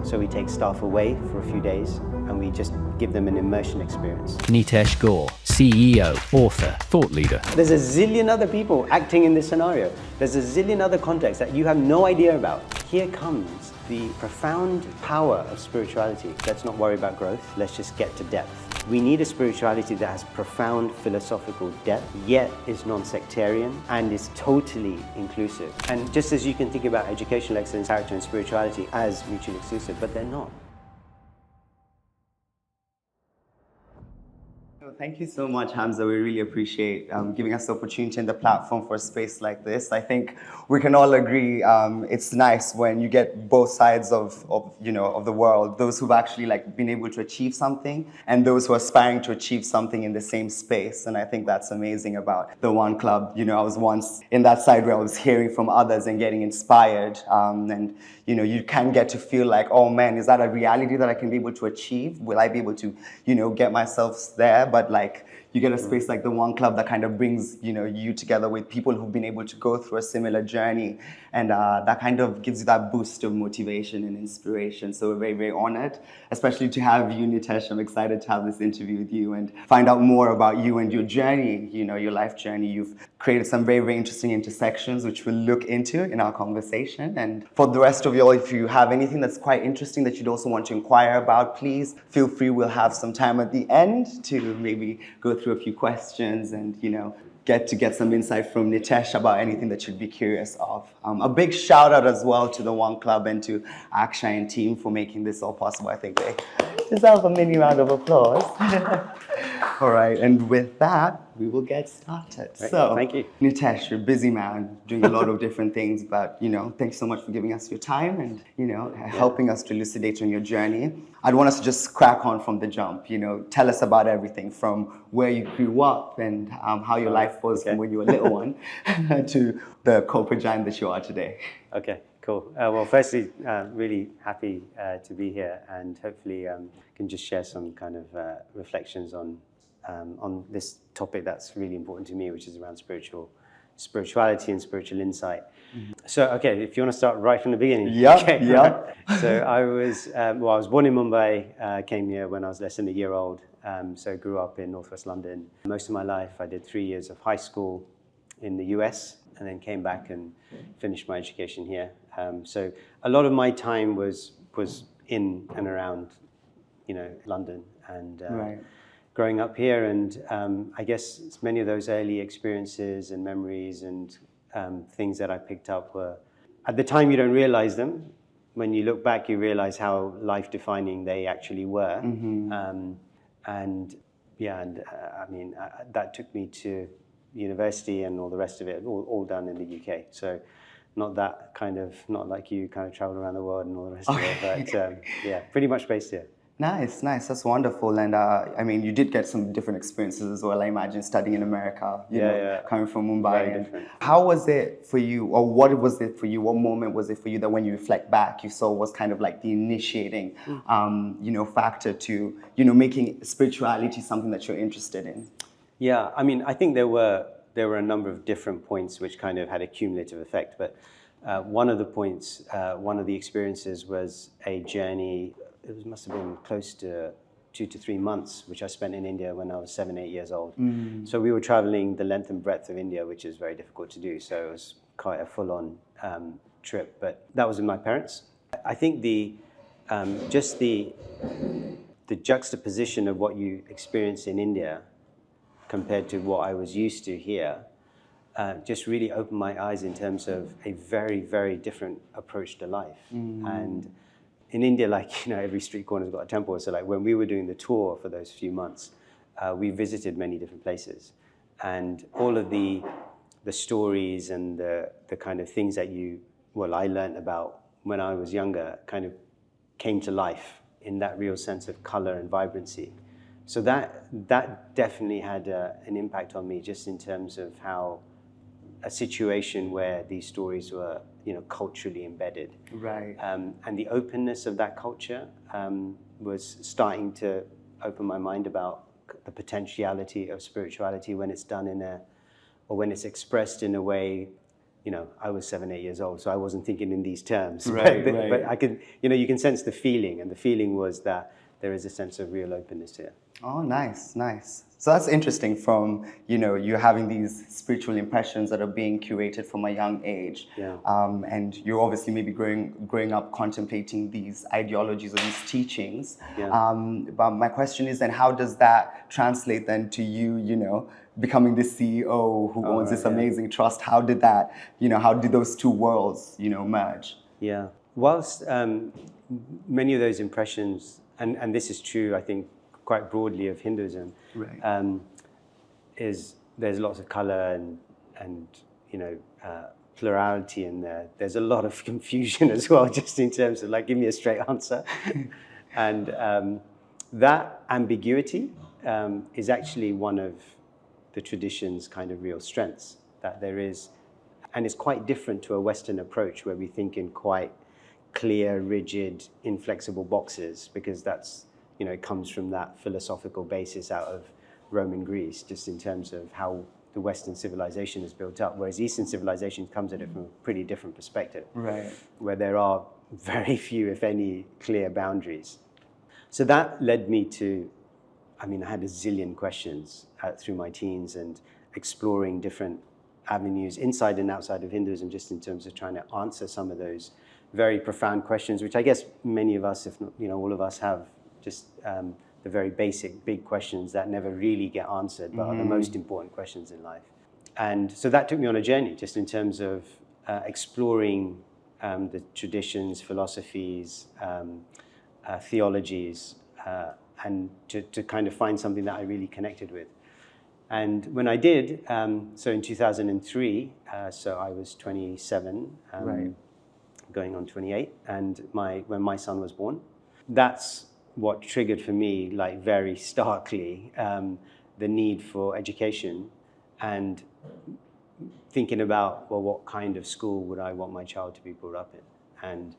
So we take staff away for a few days and we just give them an immersion experience. Nitesh Gor, CEO, author, thought leader. There's a zillion other people acting in this scenario. There's a zillion other contexts that you have no idea about. Here comes the profound power of spirituality. Let's not worry about growth. Let's just get to depth. We need a spirituality that has profound philosophical depth, yet is non-sectarian and is totally inclusive. And just as you can think about educational excellence, character and spirituality as mutually exclusive, but they're not. Thank you so much, Hamza. We really appreciate giving us the opportunity and the platform for a space like this. I think we can all agree it's nice when you get both sides of the world, those who've actually been able to achieve something and those who are aspiring to achieve something in the same space. And I think that's amazing about the One Club. I was once in that side where I was hearing from others and getting inspired. And you can get to feel like, oh man, is that a reality that I can be able to achieve? Will I be able to, get myself there? But you get a space like the One Club that kind of brings, you together with people who've been able to go through a similar journey. And that kind of gives you that boost of motivation and inspiration. So we're very, very honored, especially to have you, Nitesh. I'm excited to have this interview with you and find out more about you and your journey, your life journey. You've created some very, very interesting intersections, which we'll look into in our conversation. And for the rest of you all, if you have anything that's quite interesting that you'd also want to inquire about, please feel free. We'll have some time at the end to maybe go through a few questions and, get some insight from Nitesh about anything that you'd be curious of. A big shout out as well to the One Club and to Akshay and team for making this all possible. I think they deserve a mini round of applause. All right, and with that, we will get started. Right. So, thank you. Nitesh, you're a busy man, doing a lot of different things, but, thanks so much for giving us your time and, helping us to elucidate on your journey. I'd want us to just crack on from the jump, tell us about everything from where you grew up and how your life was from when you were a little one to the corporate giant that you are today. Okay, cool. Well, firstly, really happy to be here and hopefully can just share some kind of reflections on this topic that's really important to me, which is around spirituality and spiritual insight. Mm-hmm. So, okay, if you want to start right from the beginning. Yeah, okay. yeah. So I was born in Mumbai, came here when I was less than a year old. So grew up in Northwest London. Most of my life, I did 3 years of high school in the US and then came back and finished my education here. So a lot of my time was in and around, London and Right. growing up here. And I guess many of those early experiences and memories and things that I picked up were, at the time you don't realize them. When you look back, you realize how life-defining they actually were. Mm-hmm. That took me to university and all the rest of it, all done in the UK. So not like you kind of travel around the world and all the rest of it, but pretty much based here. Nice. That's wonderful. And you did get some different experiences as well, I imagine, studying in America, coming from Mumbai. Very different. How was it for you, or what was it for you? What moment was it for you that when you reflect back, you saw was kind of like the initiating, factor to, making spirituality something that you're interested in? Yeah, I think there were a number of different points which kind of had a cumulative effect. But one of the experiences was a journey. It must have been close to 2 to 3 months, which I spent in India when I was 7, 8 years old. Mm. So we were traveling the length and breadth of India, which is very difficult to do. So it was quite a full-on trip. But that was with my parents. I think the juxtaposition of what you experience in India compared to what I was used to here just really opened my eyes in terms of a very, very different approach to life. Mm. And in India, every street corner's got a temple. So when we were doing the tour for those few months, we visited many different places. And all of the stories and the kind of things that I learned about when I was younger kind of came to life in that real sense of color and vibrancy. So that definitely had an impact on me, just in terms of how a situation where these stories were, culturally embedded. Right. And the openness of that culture was starting to open my mind about the potentiality of spirituality when it's done when it's expressed in a way, I was 7, 8 years old, so I wasn't thinking in these terms. Right, But I could, you can sense the feeling, and the feeling was that there is a sense of real openness here. Oh, nice, nice. So that's interesting from, you having these spiritual impressions that are being curated from a young age. Yeah. And you're obviously maybe growing up contemplating these ideologies or these teachings. Yeah. But my question is then, how does that translate then to you, becoming the CEO who owns this amazing trust? How did that, how did those two worlds, merge? Yeah. Whilst many of those impressions, and this is true, I think, quite broadly of Hinduism, right. Is there's lots of color and plurality in there. There's a lot of confusion as well, just in terms of give me a straight answer. And that ambiguity is actually one of the tradition's kind of real strengths, that there is, and it's quite different to a Western approach where we think in quite clear, rigid, inflexible boxes, because that's, it comes from that philosophical basis out of Rome and Greece, just in terms of how the Western civilization is built up, whereas Eastern civilization comes at it from a pretty different perspective, right, where there are very few, if any, clear boundaries. So that led me to, I had a zillion questions through my teens and exploring different avenues inside and outside of Hinduism, just in terms of trying to answer some of those very profound questions, which I guess many of us, if not all of us, have just the very basic big questions that never really get answered, but are the most important questions in life. And so that took me on a journey, just in terms of exploring the traditions, philosophies, theologies, and to kind of find something that I really connected with. And when I did, so in 2003, so I was 27, right, going on 28, and when my son was born, that's what triggered for me, very starkly, the need for education and thinking about, well, what kind of school would I want my child to be brought up in?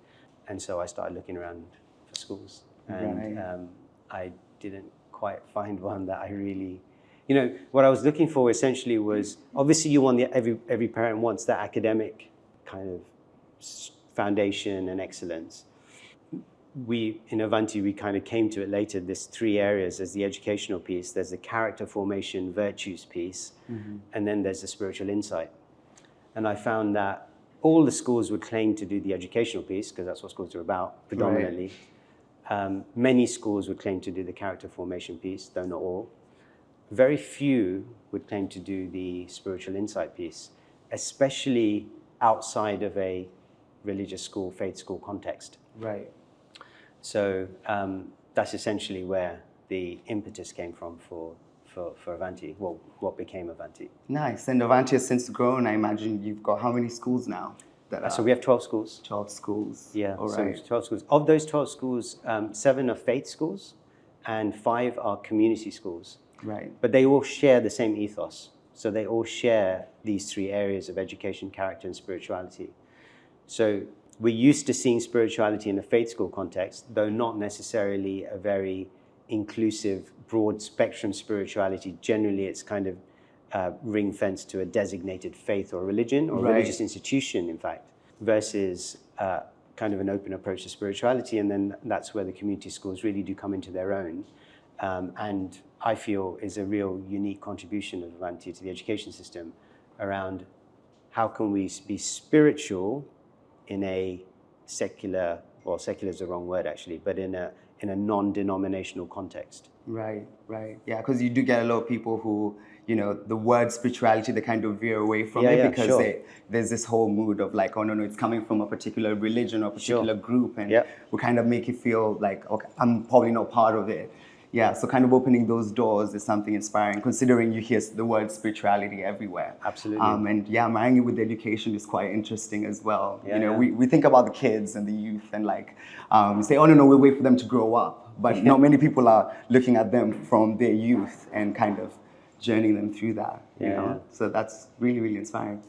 And so I started looking around for schools, and right. I didn't quite find one that I really, what I was looking for essentially was, obviously you want every parent wants that academic kind of foundation and excellence. We, in Avanti, we kind of came to it later, this 3 areas. There's the educational piece, there's the character formation, virtues piece, and then there's the spiritual insight. And I found that all the schools would claim to do the educational piece, because that's what schools are about, predominantly. Right. Many schools would claim to do the character formation piece, though not all. Very few would claim to do the spiritual insight piece, especially outside of a religious school, faith school context. Right. So that's essentially where the impetus came from for Avanti, well, what became Avanti. Nice. And Avanti has since grown. I imagine you've got how many schools now? So we have 12 schools. 12 schools. Yeah, all so right. 12 schools. Of those 12 schools, 7 are faith schools and 5 are community schools. Right. But they all share the same ethos. So they all share these 3 areas of education, character, and spirituality. So we're used to seeing spirituality in a faith school context, though not necessarily a very inclusive, broad spectrum spirituality. Generally, it's kind of ring-fenced to a designated faith or religion or religious institution, in fact, versus kind of an open approach to spirituality. And then that's where the community schools really do come into their own. And I feel is a real unique contribution of Avanti to the education system around how can we be spiritual in a secular, well, secular is the wrong word actually, but in a non-denominational context. Right, right. Yeah, because you do get a lot of people who, the word spirituality, they kind of veer away from it because there's this whole mood of oh, no, it's coming from a particular religion or a particular group, and we kind of make you feel like, okay, I'm probably not part of it. Yeah, so kind of opening those doors is something inspiring, considering you hear the word spirituality everywhere. Absolutely. And marrying it with education is quite interesting as well. Yeah, we think about the kids and the youth and say, oh, no, we'll wait for them to grow up. But not many people are looking at them from their youth and kind of journeying them through that, you know? So that's really, really inspiring.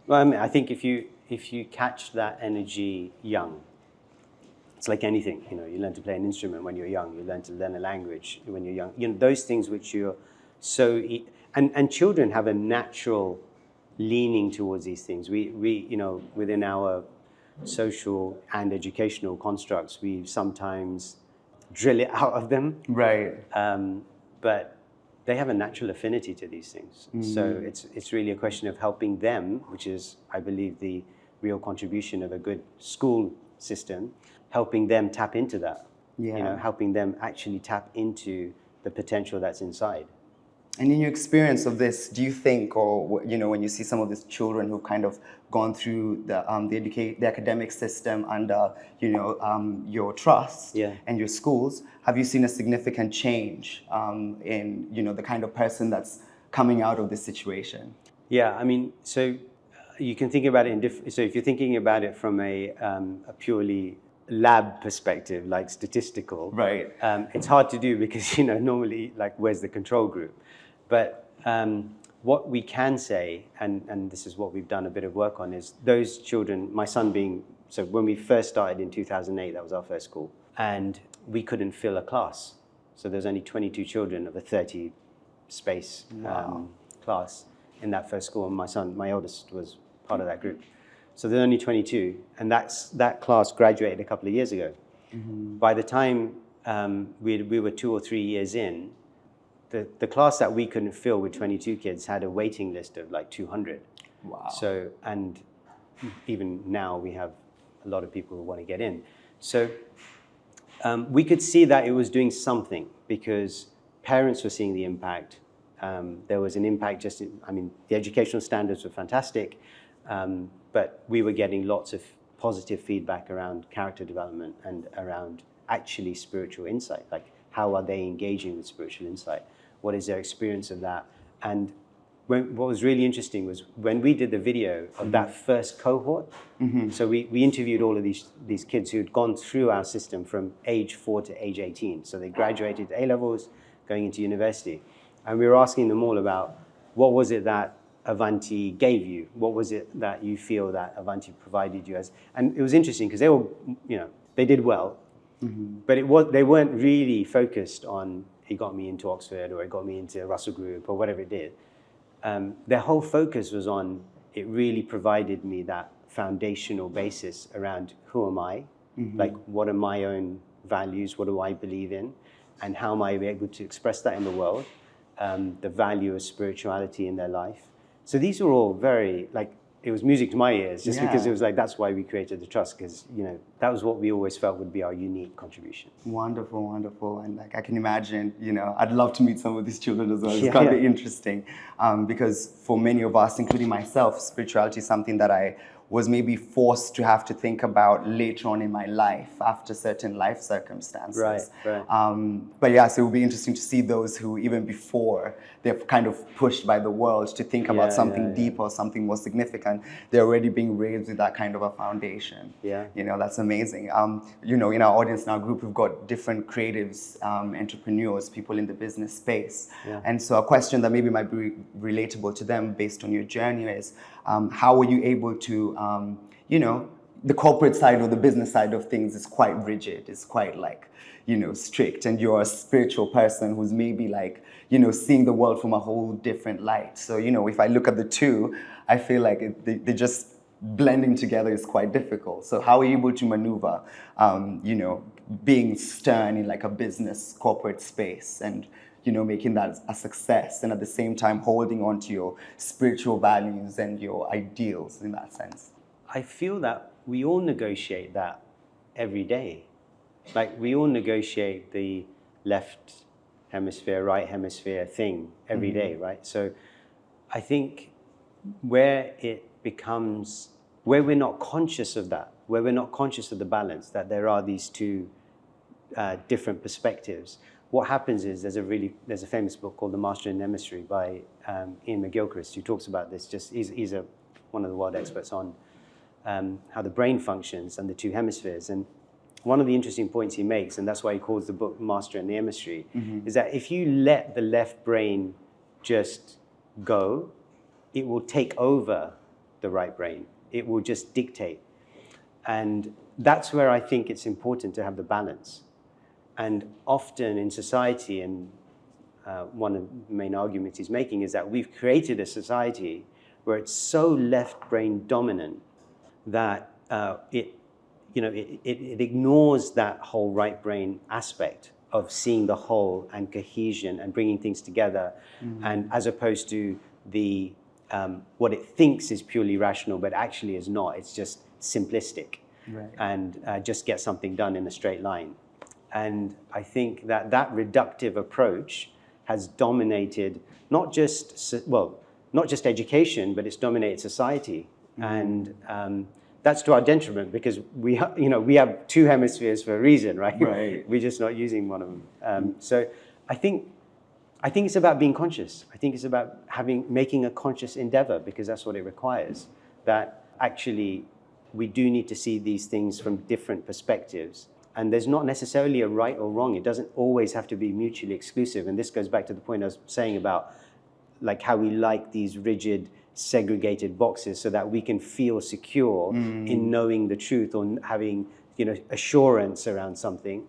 Well, I think if you catch that energy young, it's like anything, you learn to play an instrument when you're young, you learn to learn a language when you're young. Those things which you're so, and children have a natural leaning towards these things. We you know, within our social and educational constructs, we sometimes drill it out of them. Right. But they have a natural affinity to these things. So it's really a question of helping them, which is, I believe, the real contribution of a good school system, helping them tap into that. Yeah. You know, helping them actually tap into the potential that's inside. And in your experience of this, do you think, or you know, when you see some of these children who've kind of gone through the academic system under, you know, your trust and your schools, have you seen a significant change in, you know, the kind of person that's coming out of this situation? Yeah, I mean, so you can think about it in different. So if you're thinking about it from a purely lab perspective, like statistical, right? It's hard to do because, you know, normally, like, where's the control group? But what we can say, and this is what we've done a bit of work on, is those children, my son being, so when we first started in 2008, that was our first school, and we couldn't fill a class. So there's only 22 children of a 30 space class in that first school, and my son, my oldest, was part of that group. So there's only 22, and that class graduated a couple of years ago. By the time we were 2 or 3 years in, the class that we couldn't fill with 22 kids had a waiting list of like 200. Wow. So, and even now we have a lot of people who want to get in. So we could see that it was doing something because parents were seeing the impact. There was an impact the educational standards were fantastic, but we were getting lots of positive feedback around character development and around actually spiritual insight. Like, how are they engaging with spiritual insight? What is their experience of that? And what was really interesting was when we did the video of that first cohort, so we interviewed all of these kids who had gone through our system from age 4 to age 18. So they graduated A-levels, going into university. And we were asking them all about, what was it that Avanti gave you? What was it that you feel that Avanti provided you as? And it was interesting because they were, you know, they did well, but they weren't really focused on, it got me into Oxford or it got me into Russell Group or whatever it did. Their whole focus was on, it really provided me that foundational basis around who am I? Like, what are my own values? What do I believe in? And how am I able to express that in the world? The value of spirituality in their life. So these were all very, like, it was music to my ears, just because it was like, that's why we created the trust, because, you know, that was what we always felt would be our unique contribution. Wonderful, wonderful. And like, I can imagine, you know, I'd love to meet some of these children as well. It's going to be interesting because for many of us, including myself, spirituality is something that I was maybe forced to have to think about later on in my life after certain life circumstances. Right. But yeah, so it would be interesting to see those who even before they're kind of pushed by the world to think about something deeper, something more significant, they're already being raised with that kind of a foundation. Yeah. You know, that's amazing. You know, in our audience, in our group, we've got different creatives, entrepreneurs, people in the business space. Yeah. And so a question that maybe might be relatable to them based on your journey is, how were you able to, you know, the corporate side or the business side of things is quite rigid, it's quite like, you know, strict, and you're a spiritual person who's maybe like, you know, seeing the world from a whole different light. So, you know, if I look at the two, I feel like they just blending together is quite difficult. So how are you able to maneuver, you know, being stern in like a business corporate space and, you know, making that a success, and at the same time holding on to your spiritual values and your ideals in that sense? I feel that we all negotiate that every day. Like, we all negotiate the left hemisphere, right hemisphere thing every day, right? So I think where it becomes, where we're not conscious of that, where we're not conscious of the balance, that there are these two different perspectives, what happens is there's a famous book called The Master and Emissary by Ian McGilchrist, who talks about this. He's one of the world experts on how the brain functions and the two hemispheres. And one of the interesting points he makes, and that's why he calls the book Master and the Emissary, is that if you let the left brain just go, it will take over the right brain. It will just dictate. And that's where I think it's important to have the balance. And often in society, and one of the main arguments he's making is that we've created a society where it's so left brain dominant that it ignores that whole right brain aspect of seeing the whole and cohesion and bringing things together, and as opposed to the what it thinks is purely rational, but actually is not. It's just simplistic, and just get something done in a straight line. And I think that reductive approach has dominated not just education, but it's dominated society, and that's to our detriment, because we have two hemispheres for a reason, right? We're just not using one of them. So I think it's about being conscious. I think it's about making a conscious endeavor, because that's what it requires. That actually we do need to see these things from different perspectives. And there's not necessarily a right or wrong. It doesn't always have to be mutually exclusive. And this goes back to the point I was saying about like how we like these rigid, segregated boxes so that we can feel secure in knowing the truth or having, assurance around something.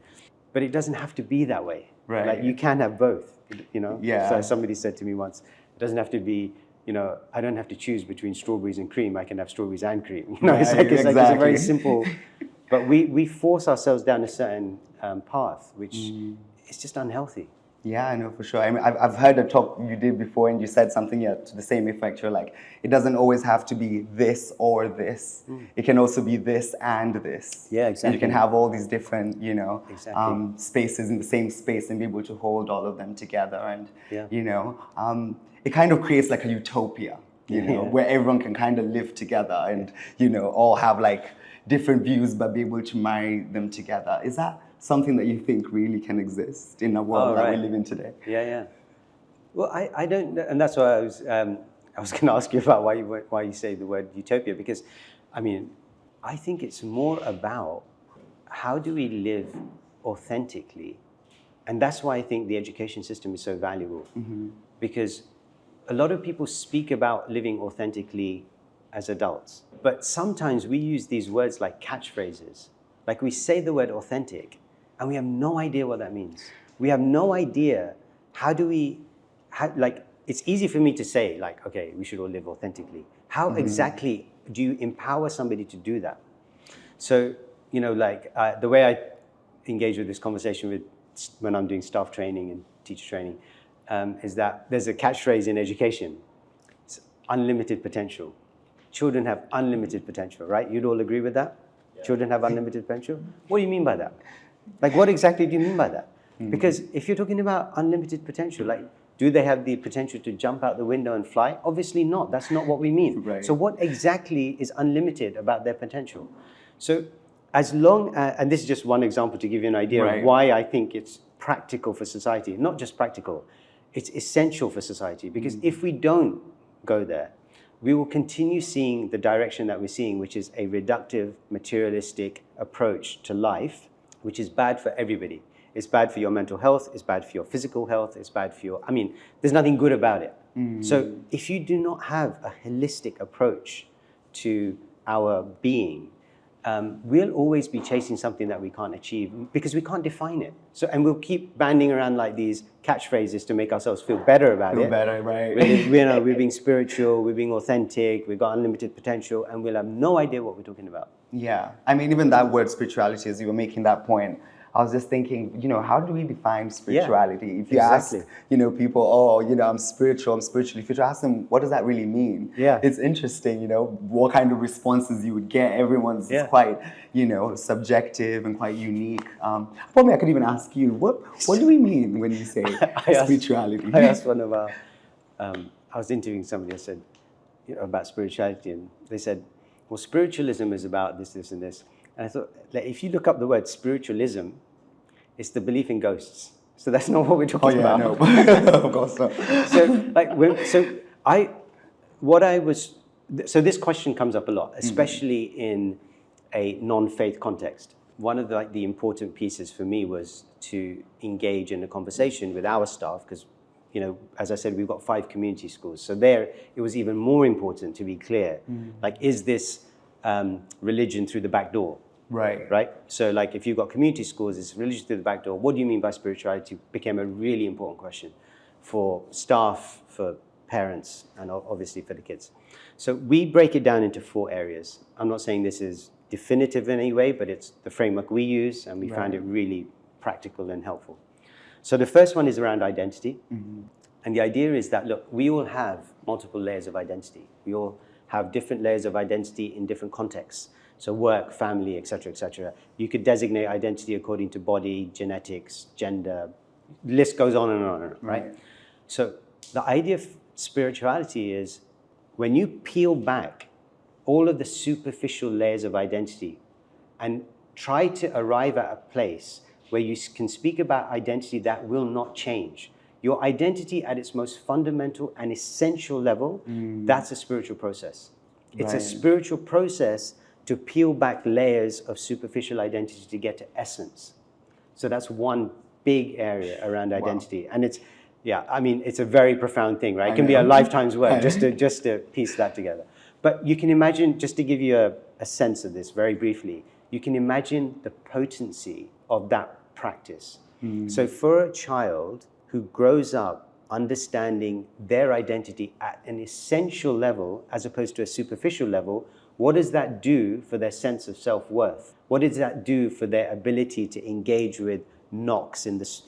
But it doesn't have to be that way. Like you can have both, So somebody said to me once, it doesn't have to be, I don't have to choose between strawberries and cream. I can have strawberries and cream. It's a very simple. But we force ourselves down a certain path, which is just unhealthy. Yeah, I know for sure. I mean, I've heard a talk you did before, and you said something to the same effect. You're like, it doesn't always have to be this or this. It can also be this and this. Yeah, exactly. And you can have all these different, spaces in the same space and be able to hold all of them together. And, it kind of creates like a utopia, where everyone can kind of live together and, all have like different views, but be able to marry them together. Is that something that you think really can exist in a world that we live in today? Yeah. Well, I don't, and that's why I was going to ask you about why you say the word utopia, because, I think it's more about how do we live authentically, and that's why I think the education system is so valuable, because a lot of people speak about living authentically as adults, but sometimes we use these words like catchphrases. Like we say the word authentic, and we have no idea what that means. We have no idea it's easy for me to say, like, okay, we should all live authentically. How exactly do you empower somebody to do that? So, the way I engage with this conversation when I'm doing staff training and teacher training is that there's a catchphrase in education. It's unlimited potential. Children have unlimited potential, right? You'd all agree with that? Yeah. Children have unlimited potential? What do you mean by that? Like, what exactly do you mean by that? Because if you're talking about unlimited potential, like, do they have the potential to jump out the window and fly? Obviously not. That's not what we mean. So what exactly is unlimited about their potential? So as long as, and this is just one example to give you an idea of why I think it's practical for society. Not just practical, it's essential for society. Because if we don't go there, we will continue seeing the direction that we're seeing, which is a reductive, materialistic approach to life, which is bad for everybody. It's bad for your mental health, it's bad for your physical health, it's bad for there's nothing good about it. So if you do not have a holistic approach to our being, we'll always be chasing something that we can't achieve because we can't define it. So, and we'll keep banding around like these catchphrases to make ourselves feel better about it. Feel better, right? We're being spiritual, we're being authentic, we've got unlimited potential, and we'll have no idea what we're talking about. Yeah, even that word spirituality, as you were making that point, I was just thinking, how do we define spirituality? If you ask, people, I'm spiritually fit, if you ask them, what does that really mean? Yeah. It's interesting, what kind of responses you would get. Everyone's quite, subjective and quite unique. Probably I could even ask you, what do we mean when you say spirituality? I asked one of our, I was interviewing somebody, I said, about spirituality, and they said, well, spiritualism is about this, this, and this. And I thought, like, if you look up the word spiritualism, it's the belief in ghosts. So that's not what we're talking about. No. Of course not. So this question comes up a lot, especially in a non-faith context. One of the important pieces for me was to engage in a conversation with our staff, because, as I said, we've got 5 community schools. So there, it was even more important to be clear, like, is this religion through the back door? Right. So, like, if you've got community schools, it's religion through the back door. What do you mean by spirituality? Became a really important question for staff, for parents and obviously for the kids. So we break it down into 4 areas. I'm not saying this is definitive in any way, but it's the framework we use, and we found it really practical and helpful. So the first one is around identity. And the idea is that, look, we all have multiple layers of identity. We all have different layers of identity in different contexts. So work, family, et cetera, et cetera. You could designate identity according to body, genetics, gender, list goes on and on, right? So the idea of spirituality is when you peel back all of the superficial layers of identity and try to arrive at a place where you can speak about identity that will not change. Your identity at its most fundamental and essential level, that's a spiritual process. It's a spiritual process to peel back layers of superficial identity to get to essence. So that's one big area around identity. And it's, it's a very profound thing, right? It can be a lifetime's work just to piece that together. But you can imagine, just to give you a sense of this very briefly, you can imagine the potency of that practice. So for a child who grows up understanding their identity at an essential level as opposed to a superficial level, what does that do for their sense of self-worth? What does that do for their ability to engage with knocks as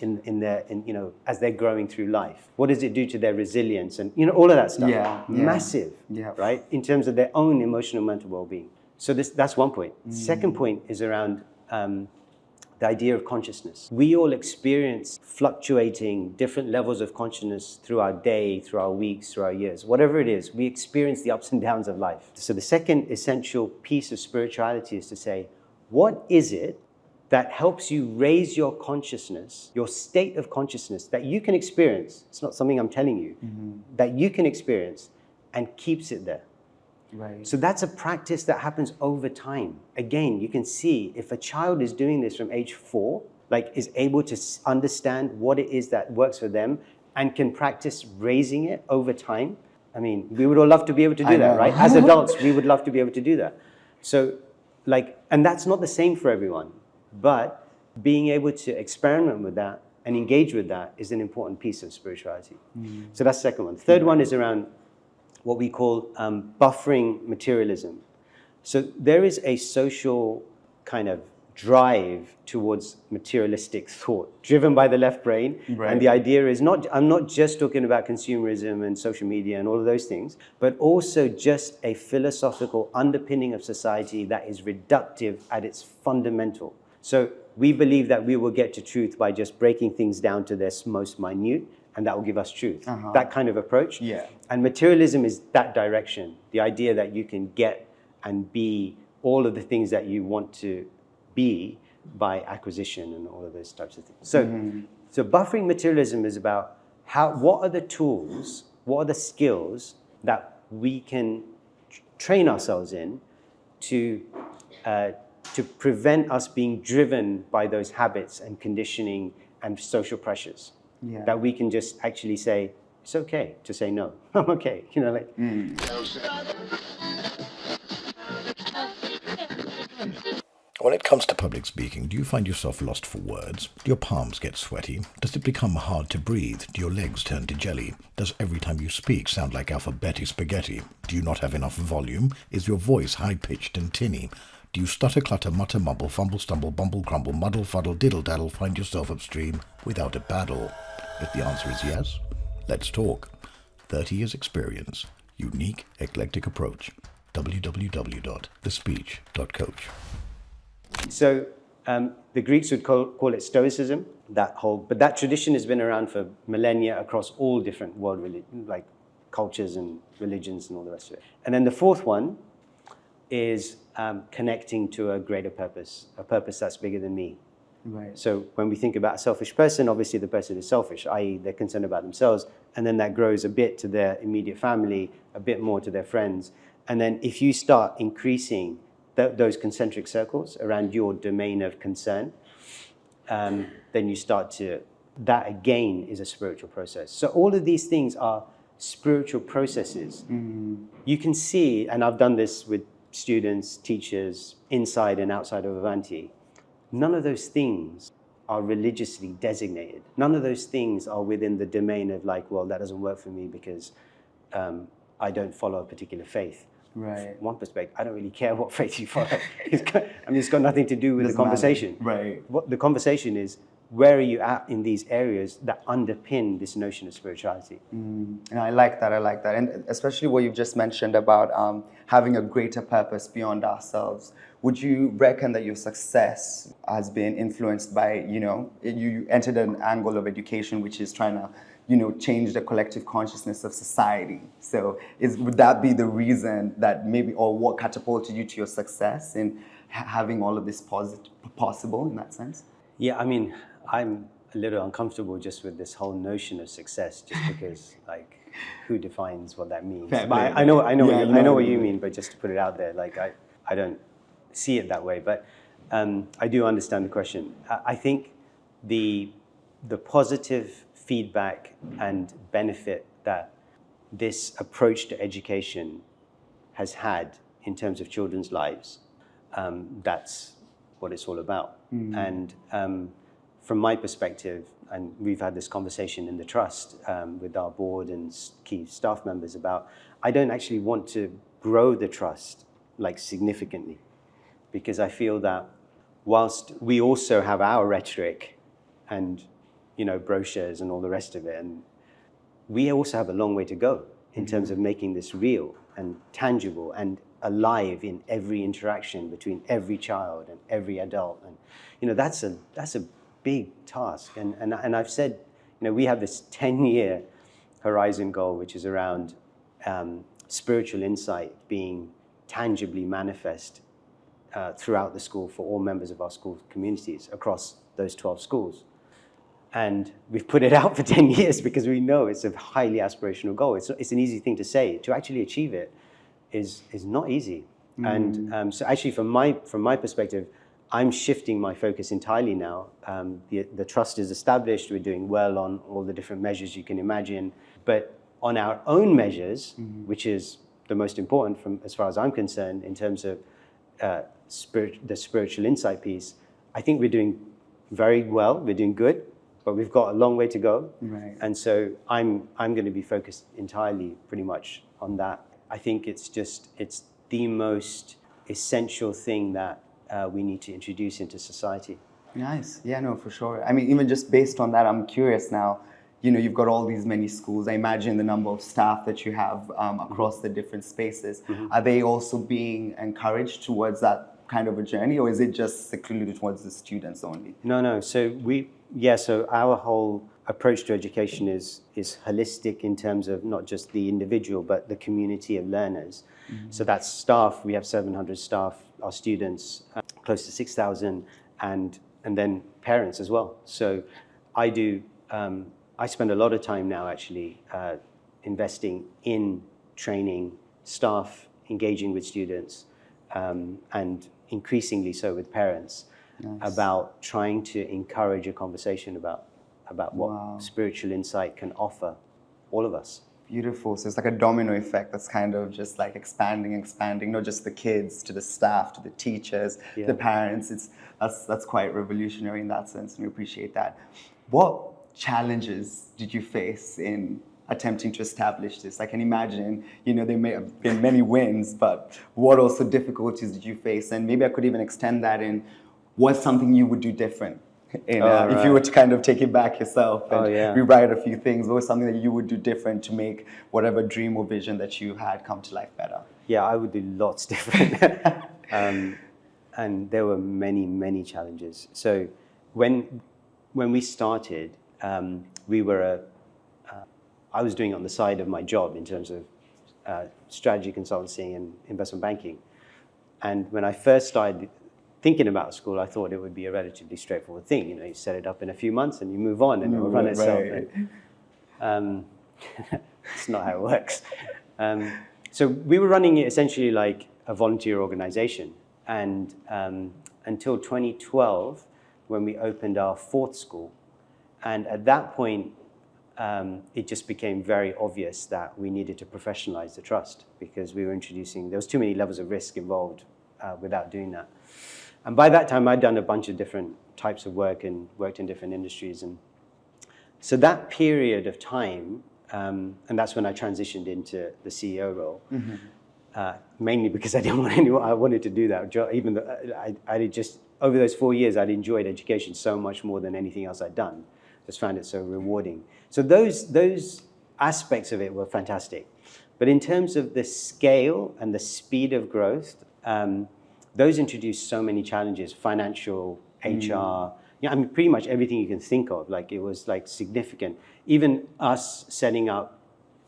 they're growing through life? What does it do to their resilience and all of that stuff? Massive, right? In terms of their own emotional mental well-being. So that's one point. Second point is around the idea of consciousness. We all experience fluctuating different levels of consciousness through our day, through our weeks, through our years, whatever it is. We experience the ups and downs of life. So the second essential piece of spirituality is to say, what is it that helps you raise your consciousness, your state of consciousness that you can experience? It's not something I'm telling you, that you can experience and keeps it there. Right. So that's a practice that happens over time. Again, you can see if a child is doing this from age 4, is able to understand what it is that works for them and can practice raising it over time. I mean, we would all love to be able to do that, right? As adults, we would love to be able to do that. So and that's not the same for everyone, but being able to experiment with that and engage with that is an important piece of spirituality. So that's the second one. Third one is around what we call buffering materialism. So there is a social kind of drive towards materialistic thought, driven by the left brain. Right. And the idea is I'm not just talking about consumerism and social media and all of those things, but also just a philosophical underpinning of society that is reductive at its fundamental. So we believe that we will get to truth by just breaking things down to their most minute, and that will give us truth. That kind of approach. Yeah. And materialism is that direction. The idea that you can get and be all of the things that you want to be by acquisition and all of those types of things. So buffering materialism is about what are the tools, what are the skills that we can train ourselves in to prevent us being driven by those habits and conditioning and social pressures. Yeah. That we can just actually say, it's okay to say no. I'm okay. When it comes to public speaking, do you find yourself lost for words? Do your palms get sweaty? Does it become hard to breathe? Do your legs turn to jelly? Does every time you speak sound like alphabetic spaghetti? Do you not have enough volume? Is your voice high-pitched and tinny? Do you stutter, clutter, mutter, mumble, fumble, stumble, bumble, crumble, muddle, fuddle, diddle-daddle, find yourself upstream without a paddle? If the answer is yes, let's talk. 30 years experience, unique, eclectic approach. www.thespeech.coach. So the Greeks would call it Stoicism, but that tradition has been around for millennia across all different world cultures and religions and all the rest of it. And then the fourth one is connecting to a greater purpose, a purpose that's bigger than me. Right. So when we think about a selfish person, obviously the person is selfish, i.e. they're concerned about themselves, and then that grows a bit to their immediate family, a bit more to their friends. And then if you start increasing those concentric circles around your domain of concern, then you start that again is a spiritual process. So all of these things are spiritual processes. You can see, and I've done this with students, teachers, inside and outside of Avanti, none of those things are religiously designated. None of those things are within the domain of that doesn't work for me because I don't follow a particular faith. Right. From one perspective, I don't really care what faith you follow. It's got nothing to do with the conversation. Right. What the conversation is, where are you at in these areas that underpin this notion of spirituality? And I like that. And especially what you've just mentioned about having a greater purpose beyond ourselves. Would you reckon that your success has been influenced by, you entered an angle of education which is trying to, change the collective consciousness of society. So would that be the reason that maybe, or what catapulted you to your success in having all of this possible in that sense? Yeah, I mean, I'm a little uncomfortable just with this whole notion of success, just because, like, who defines what that means? But I know what you mean. But just to put it out there, like, I don't see it that way. But I do understand the question. I think the positive feedback and benefit that this approach to education has had in terms of children's lives, that's what it's all about. And from my perspective, and we've had this conversation in the trust with our board and key staff members about, I don't actually want to grow the trust like significantly, because I feel that whilst we also have our rhetoric and brochures and all the rest of it, and we also have a long way to go in terms of making this real and tangible and alive in every interaction between every child and every adult. And that's a big task. And I've said, we have this 10-year horizon goal, which is around spiritual insight being tangibly manifest throughout the school for all members of our school communities across those 12 schools. And we've put it out for 10 years because we know it's a highly aspirational goal. It's an easy thing to say. To actually achieve it is not easy. And so actually from my perspective, I'm shifting my focus entirely now. The trust is established. We're doing well on all the different measures you can imagine. But on our own measures, which is the most important from as far as I'm concerned in terms of the spiritual insight piece, I think we're doing very well. We're doing good. But we've got a long way to go. Right. And so I'm going to be focused entirely pretty much on that. I think it's the most essential thing that we need to introduce into society. Nice. Yeah, no, for sure. I mean, even just based on that, I'm curious now, you've got all these many schools. I imagine the number of staff that you have across the different spaces. Are they also being encouraged towards that kind of a journey, or is it just secluded towards the students only? No. So our whole approach to education is holistic in terms of not just the individual, but the community of learners. So that's staff. We have 700 staff, our students, close to 6,000, and then parents as well. So I spend a lot of time now actually investing in training staff, engaging with students, and increasingly so with parents. Nice. About trying to encourage a conversation about what spiritual insight can offer all of us. Beautiful. So it's like a domino effect that's kind of just like expanding, not just the kids, to the staff, to the teachers, the parents. That's quite revolutionary in that sense, and we appreciate that. What challenges did you face in attempting to establish this? I can imagine, there may have been many wins, but what also difficulties did you face? And maybe I could even extend that in, what's something you would do different? If you were to kind of take it back yourself and rewrite a few things, what was something that you would do different to make whatever dream or vision that you had come to life better? Yeah, I would do lots different. And there were many, many challenges. So when we started, I was doing it on the side of my job in terms of strategy consultancy and investment banking. And when I first started thinking about school, I thought it would be a relatively straightforward thing. You set it up in a few months and you move on and it will run itself. And, it's not how it works. So we were running it essentially like a volunteer organization. And until 2012, when we opened our fourth school. And at that point, it just became very obvious that we needed to professionalize the trust because there was too many levels of risk involved without doing that. And by that time, I'd done a bunch of different types of work and worked in different industries. And so that period of time And that's when I transitioned into the CEO role. Mainly because I didn't want anyone. I wanted to do that job, even though I did just over those 4 years, I'd enjoyed education so much more than anything else I'd done. Just found it so rewarding. So those aspects of it were fantastic. But in terms of the scale and the speed of growth, those introduced so many challenges: financial, HR. Yeah, I mean, pretty much everything you can think of. Like, it was like significant. Even us setting up,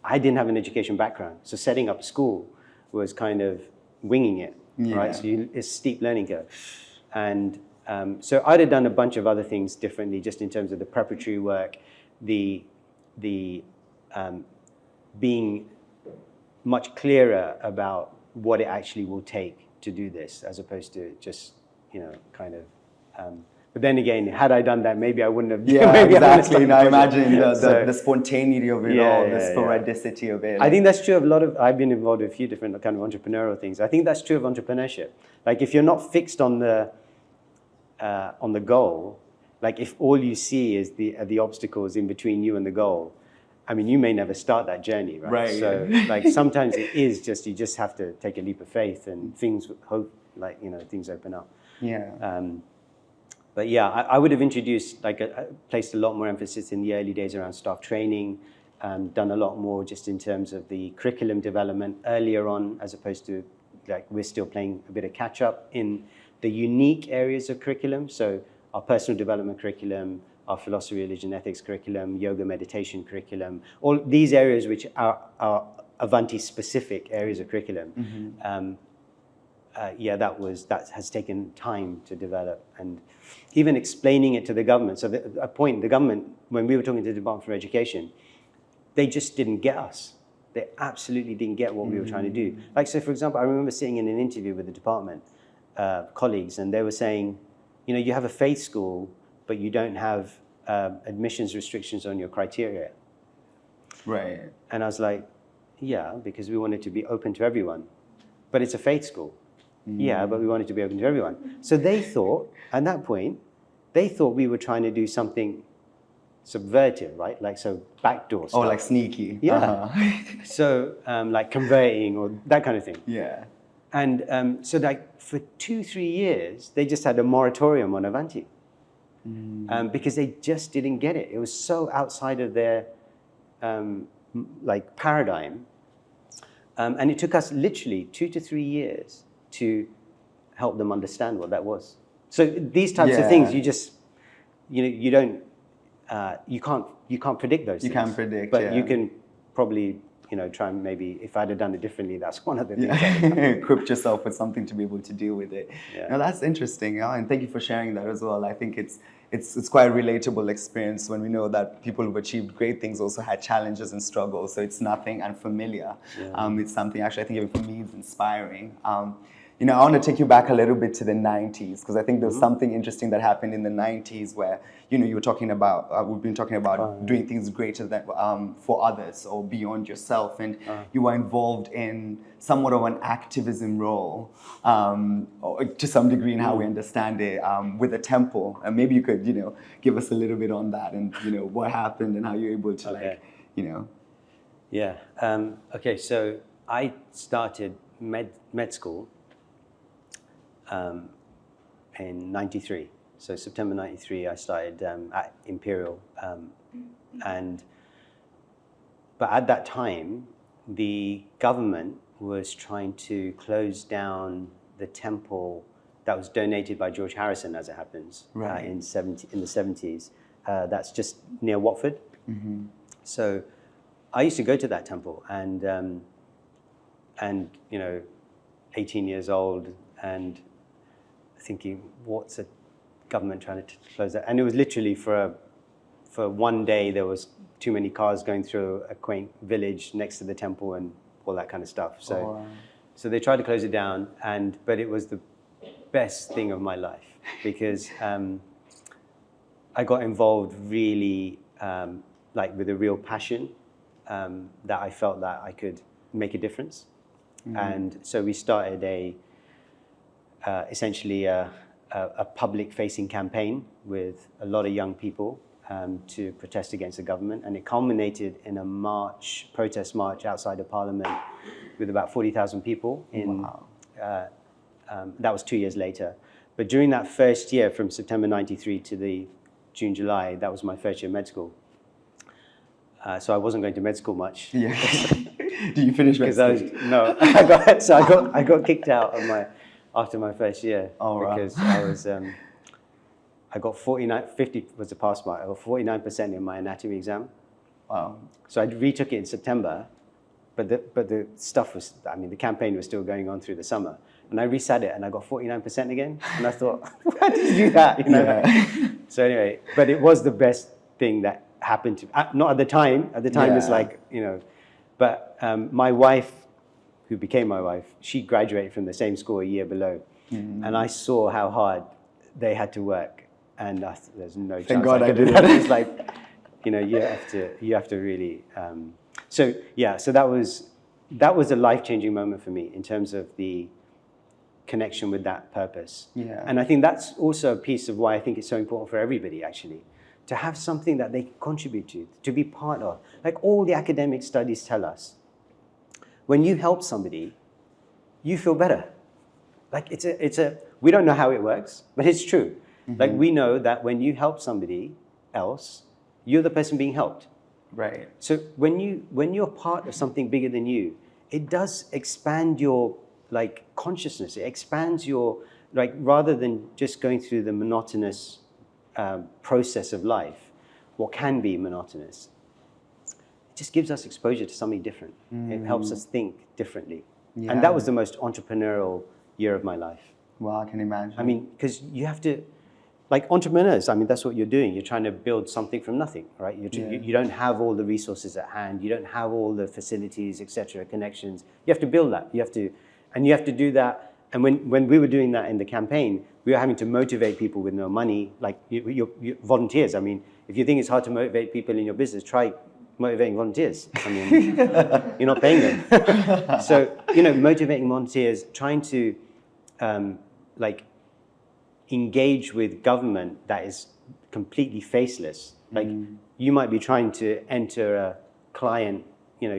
I didn't have an education background, so setting up school was kind of winging it, right? So it's a steep learning curve. And so I'd have done a bunch of other things differently, just in terms of the preparatory work, the being much clearer about what it actually will take to do this, as opposed to just, kind of. But then again, had I done that, maybe I wouldn't have. Yeah, maybe exactly. Now imagine So, the spontaneity of it all, the sporadicity of it. I think that's true of a lot of. I've been involved in a few different kind of entrepreneurial things. I think that's true of entrepreneurship. Like, if you're not fixed on the goal, like if all you see is the obstacles in between you and the goal, I mean, you may never start that journey, right? Right. So, like, sometimes it is just, you just have to take a leap of faith, and things things open up. Yeah. But yeah, I would have introduced, placed a lot more emphasis in the early days around staff training, done a lot more just in terms of the curriculum development earlier on, as opposed to, like, we're still playing a bit of catch up in the unique areas of curriculum. So our personal development curriculum, our philosophy, religion, ethics curriculum, yoga, meditation curriculum, all these areas which are Avanti specific areas of curriculum. That has taken time to develop, and even explaining it to the government. So the government, when we were talking to the Department for Education, they just didn't get us. They absolutely didn't get what we were trying to do. Like, so for example, I remember sitting in an interview with the department colleagues, and they were saying, you have a faith school, but you don't have admissions restrictions on your criteria. Right. And I was like, yeah, because we want it to be open to everyone. But it's a faith school. Yeah, but we want it to be open to everyone. So they thought, at that point, we were trying to do something subvertive, right? Like, so backdoor stuff. Oh, like sneaky. Yeah. So like converting or that kind of thing. Yeah. And so like for 2-3 years, they just had a moratorium on Avanti. Because they just didn't get it. It was so outside of their paradigm. And it took us literally 2 to 3 years to help them understand what that was. So these types of things, you just, you don't, you can't predict those things. You can't predict, but you can probably, try and maybe, if I'd have done it differently, that's one of the things. Equip yourself with something to be able to deal with it. Yeah. Now that's interesting, and thank you for sharing that as well. I think it's quite a relatable experience when we know that people who've achieved great things also had challenges and struggles. So it's nothing unfamiliar. Yeah. It's something actually, I think even for me, is inspiring. I want to take you back a little bit to the 90s, because I think there was something interesting that happened in the 90s where, you were talking about, we've been talking about doing things greater than for others or beyond yourself. And you were involved in somewhat of an activism role, or to some degree in how we understand it, with a temple. And maybe you could, give us a little bit on that and, what happened and how you're able to Yeah. Okay, so I started med school in 93. So September 93, I started at Imperial. But at that time, the government was trying to close down the temple that was donated by George Harrison, as it happens, in the 70s. That's just near Watford. So I used to go to that temple, and 18 years old, and thinking, what's a government trying to close that? And it was literally for one day, there was too many cars going through a quaint village next to the temple and all that kind of stuff. So, so they tried to close it down, but it was the best thing of my life, because I got involved really with a real passion, that I felt that I could make a difference. And so we started essentially a public-facing campaign with a lot of young people to protest against the government, and it culminated in a protest march outside of Parliament with about 40,000 people. That was 2 years later. But during that first year, from September 93 to the June, July, that was my first year of med school. So I wasn't going to med school much. Yeah. Did you finish med school? No. I got kicked out of after my first year. Oh, right. Because I got 50 was the pass mark. I got 49% in my anatomy exam. Wow. So I retook it in September, but the stuff was, the campaign was still going on through the summer. And I resat it and I got 49% again. And I thought, why did you do that? Yeah. So anyway, but it was the best thing that happened to, not at the time. At the time it's like, but my wife, who became my wife, she graduated from the same school a year below. Mm-hmm. And I saw how hard they had to work. And there's no chance. Thank God I did that. It's like, you have to really. So that was a life-changing moment for me in terms of the connection with that purpose. Yeah. And I think that's also a piece of why I think it's so important for everybody, actually, to have something that they contribute to be part of. Like all the academic studies tell us, when you help somebody, you feel better. Like we don't know how it works, but it's true. Mm-hmm. Like we know that when you help somebody else, you're the person being helped. Right. So when you're part of something bigger than you, it does expand your consciousness. It expands your rather than just going through the monotonous process of life, what can be monotonous. It just gives us exposure to something different. It helps us think differently. Yeah. And that was the most entrepreneurial year of my life. Wow, I can imagine. Because you have to, entrepreneurs, that's what you're doing. You're trying to build something from nothing, right? You don't have all the resources at hand. You don't have all the facilities, etc., connections. You have to build that. You have to do that. And when we were doing that in the campaign, we were having to motivate people with no money, you volunteers. If you think it's hard to motivate people in your business, try motivating volunteers. You're not paying them. So, motivating volunteers, trying to engage with government that is completely faceless. You might be trying to enter a client,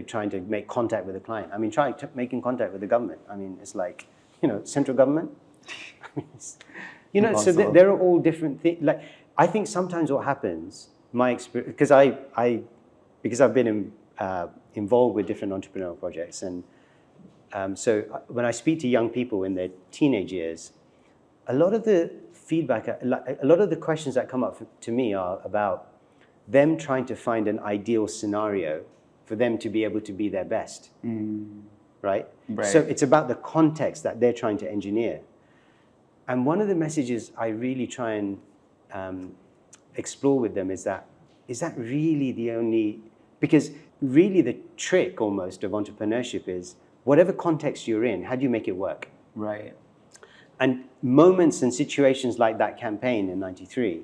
trying to make contact with a client. Try making contact with the government. It's like, central government. So there are all different things. I think sometimes what happens, my experience, because I've been involved with different entrepreneurial projects, and so when I speak to young people in their teenage years, a lot of the feedback, a lot of the questions that come up to me are about them trying to find an ideal scenario for them to be able to be their best, right? So it's about the context that they're trying to engineer. And one of the messages I really try and explore with them is that really the only, because really the trick almost of entrepreneurship is whatever context you're in, how do you make it work? Right. And moments and situations like that campaign in '93,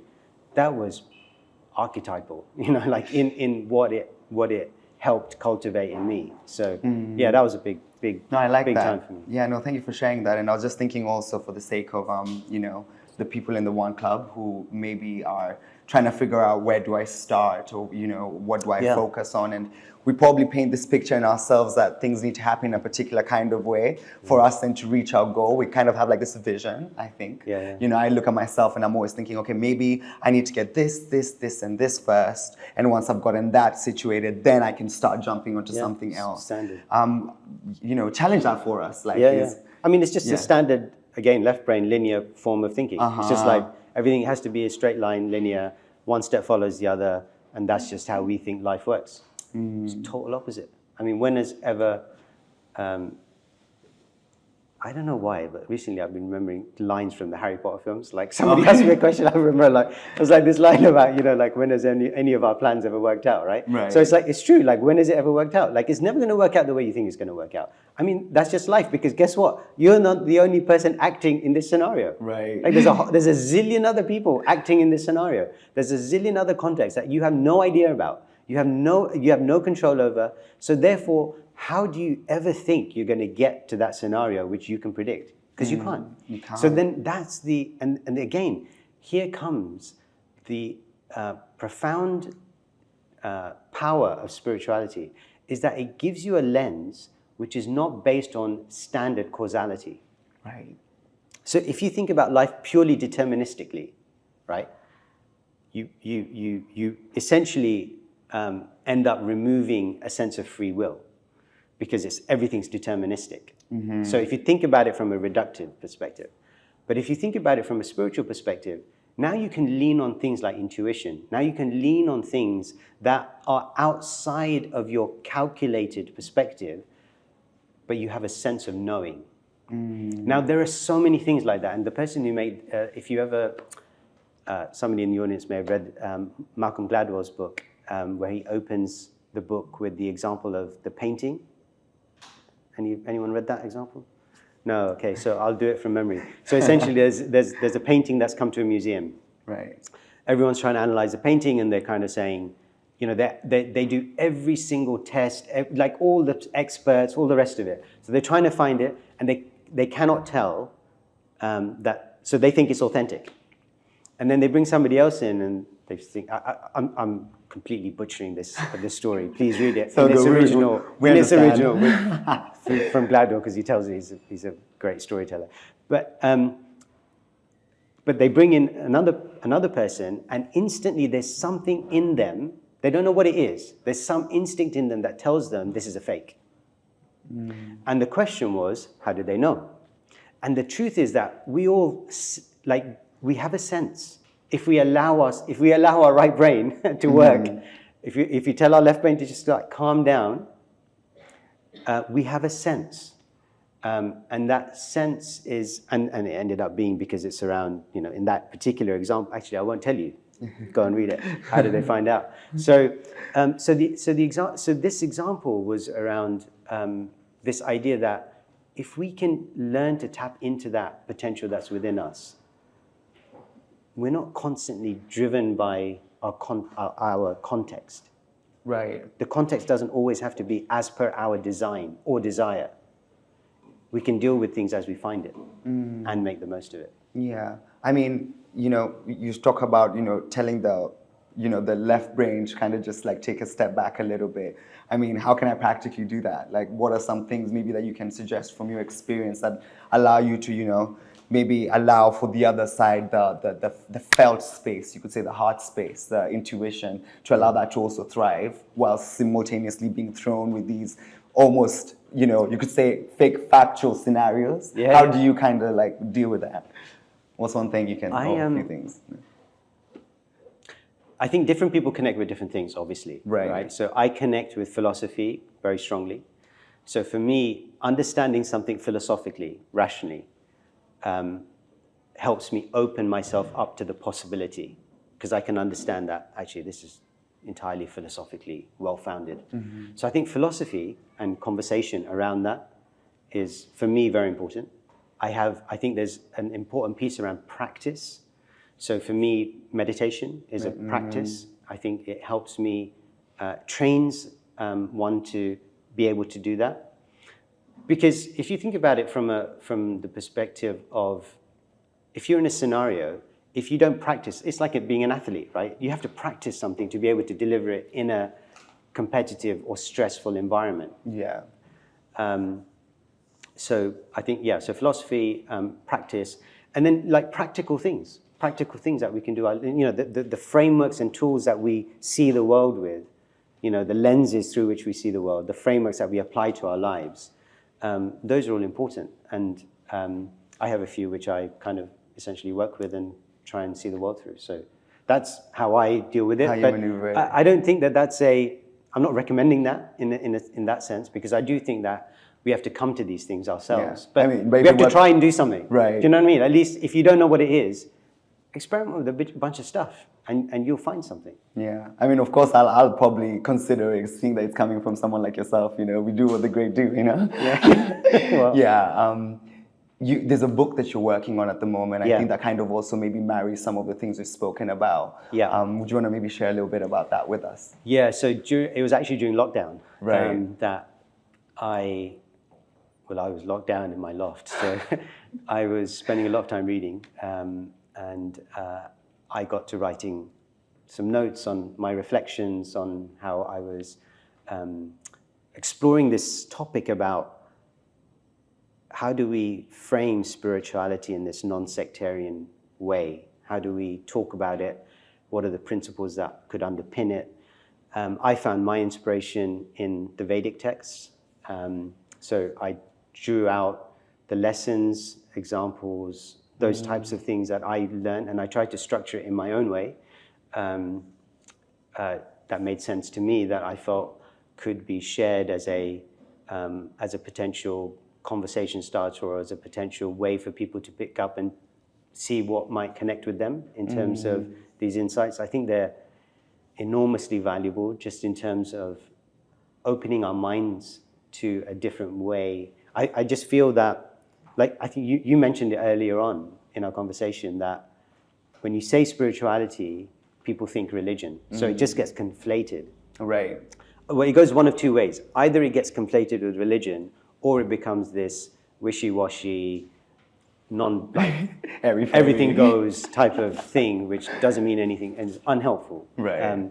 that was archetypal, in what it helped cultivate in me. So that was a big time for me. Yeah, no, thank you for sharing that. And I was just thinking also for the sake of the people in the One Club who maybe are trying to figure out where do I start, or what do I focus on, and we probably paint this picture in ourselves that things need to happen in a particular kind of way for us then to reach our goal. We kind of have this vision, I think. I look at myself and I'm always thinking, okay, maybe I need to get this, and this first, and once I've gotten that situated, then I can start jumping onto something else. Standard. Challenge that for us. It's just a standard, again, left brain linear form of thinking. It's just everything has to be a straight line, linear, one step follows the other, and that's just how we think life works. It's total opposite. When has ever, I don't know why, but recently I've been remembering lines from the Harry Potter films. Somebody asked me a question, I remember, it was this line about, when has any of our plans ever worked out, right? So it's true, when has it ever worked out? It's never going to work out the way you think it's going to work out. That's just life, because guess what? You're not the only person acting in this scenario. Right. There's a zillion other people acting in this scenario. There's a zillion other contexts that you have no idea about. You have no control over. So therefore, how do you ever think you're going to get to that scenario which you can predict? Because you can't. You can't. So then that's and again, here comes the profound power of spirituality is that it gives you a lens which is not based on standard causality. Right. So if you think about life purely deterministically, right, you essentially end up removing a sense of free will because everything's deterministic. Mm-hmm. So if you think about it from a reductive perspective, but if you think about it from a spiritual perspective, now you can lean on things like intuition. Now you can lean on things that are outside of your calculated perspective, but you have a sense of knowing. Mm. Now there are so many things like that, and the person who made, if you ever, somebody in the audience may have read Malcolm Gladwell's book, where he opens the book with the example of the painting. Anyone read that example? No, okay, so I'll do it from memory. So essentially there's a painting that's come to a museum. Right. Everyone's trying to analyze the painting and they're kind of saying, you know, they do every single test, like all the experts, all the rest of it. So they're trying to find it and they cannot tell that, so they think it's authentic. And then they bring somebody else in and they think, I'm completely butchering this story. Please read it So in its original. From Gladwell, because he tells you he's a great storyteller. But they bring in another person, and instantly there's something in them. They don't know what it is. There's some instinct in them that tells them this is a fake. Mm. And the question was, how did they know? And the truth is that we all we have a sense. If we allow our right brain to work, if you tell our left brain to just calm down, we have a sense, and that sense is, and it ended up being because it's around, you know, in that particular example. Actually, I won't tell you. Go and read it. How did they find out? So this example was around this idea that if we can learn to tap into that potential that's within us, we're not constantly driven by our context. Right. The context doesn't always have to be as per our design or desire. We can deal with things as we find it and make the most of it. Yeah. I mean, you know, you talk about, you know, telling the left brain to kind of just like take a step back a little bit. I mean, how can I practically do that? Like, what are some things maybe that you can suggest from your experience that allow you to, you know, maybe allow for the other side, the felt space, you could say the heart space, the intuition, to allow that to also thrive while simultaneously being thrown with these almost, you know, you could say fake factual scenarios. Yeah. How do you kind of like deal with that? What's one thing you can, a few things? I think different people connect with different things, obviously. Right. So I connect with philosophy very strongly. So for me, understanding something philosophically, rationally, helps me open myself up to the possibility, because I can understand that actually this is entirely philosophically well-founded. Mm-hmm. So I think philosophy and conversation around that is, for me, very important. I think there's an important piece around practice. So for me, meditation is a practice. I think it helps me, trains one to be able to do that. Because if you think about it from the perspective of, if you're in a scenario, if you don't practice, it's like it being an athlete, right? You have to practice something to be able to deliver it in a competitive or stressful environment. Yeah. So I think, so philosophy, practice, and then like practical things that we can do. You know, the frameworks and tools that we see the world with, you know, the lenses through which we see the world, the frameworks that we apply to our lives. Those are all important, and I have a few which I kind of essentially work with and try and see the world through. So that's how I deal with it. How you but maneuver it. I don't think that's I'm not recommending that in that sense, because I do think that we have to come to these things ourselves. Yeah. But we have to try and do something. Right. Do you know what I mean? At least if you don't know what it is, experiment with a bunch of stuff, and you'll find something. Yeah, I mean, of course, I'll probably consider it, seeing that it's coming from someone like yourself. You know, we do what the great do. You know. Yeah. Well. Yeah. There's a book that you're working on at the moment. I think that kind of also maybe marries some of the things we've spoken about. Yeah. Would you want to maybe share a little bit about that with us? Yeah. So it was actually during lockdown that I was locked down in my loft. So I was spending a lot of time reading, and I got to writing some notes on my reflections on how I was exploring this topic about how do we frame spirituality in this non-sectarian way? How do we talk about it? What are the principles that could underpin it? I found my inspiration in the Vedic texts. So I drew out the lessons, examples, those types of things that I learned, and I tried to structure it in my own way that made sense to me, that I felt could be shared as a potential conversation starter or as a potential way for people to pick up and see what might connect with them in terms of these insights. I think they're enormously valuable just in terms of opening our minds to a different way. I just feel that, like I think you mentioned it earlier on in our conversation, that when you say spirituality, people think religion. So it just gets conflated. Right. Well, it goes one of two ways. Either it gets conflated with religion, or it becomes this wishy-washy, everything goes type of thing, which doesn't mean anything and is unhelpful. Right.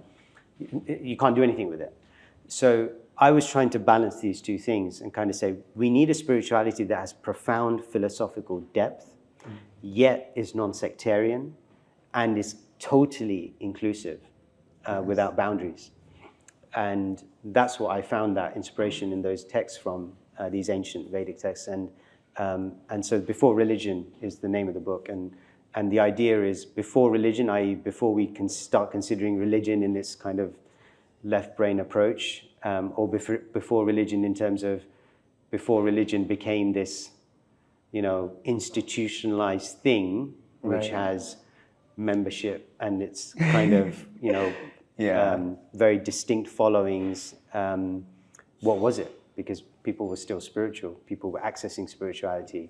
You can't do anything with it. So I was trying to balance these two things and kind of say, we need a spirituality that has profound philosophical depth, yet is non-sectarian, and is totally inclusive, without boundaries. And that's what I found that inspiration in those texts from these ancient Vedic texts. And so Before Religion is the name of the book. And the idea is before religion, i.e. before we can start considering religion in this kind of left brain approach, or before religion in terms of before religion became this, institutionalized thing, which has membership and it's kind of, very distinct followings. What was it? Because people were still spiritual. People were accessing spirituality.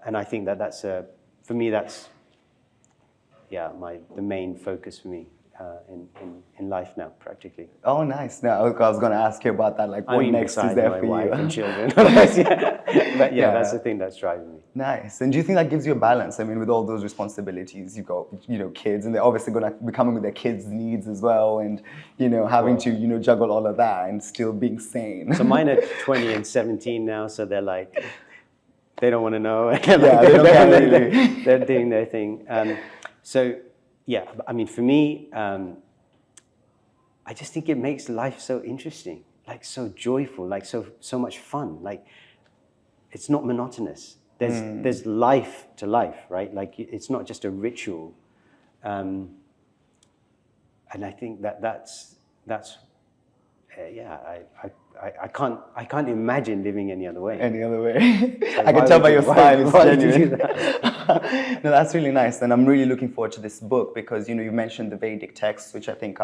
And I think that's for me, that's, the main focus for me in life now, practically. Oh, nice. No, I was going to ask you about that. Like, what next is there for wife you? And children. But that's the thing that's driving me. Nice. And do you think that gives you a balance? I mean, with all those responsibilities, you've got, kids, and they're obviously going to be coming with their kids' needs as well, and, having to, juggle all of that and still being sane. So mine are 20 and 17 now, so they're like, they don't want to know. They're doing their thing. I mean, for me, I just think it makes life so interesting, like so joyful, like so much fun. Like, it's not monotonous. There's life to life, right? Like, it's not just a ritual. And I think that's I can't imagine living any other way. Any other way. So I can tell by your smile, it's genuine. No, that's really nice. And I'm really looking forward to this book because, you mentioned the Vedic texts, which I think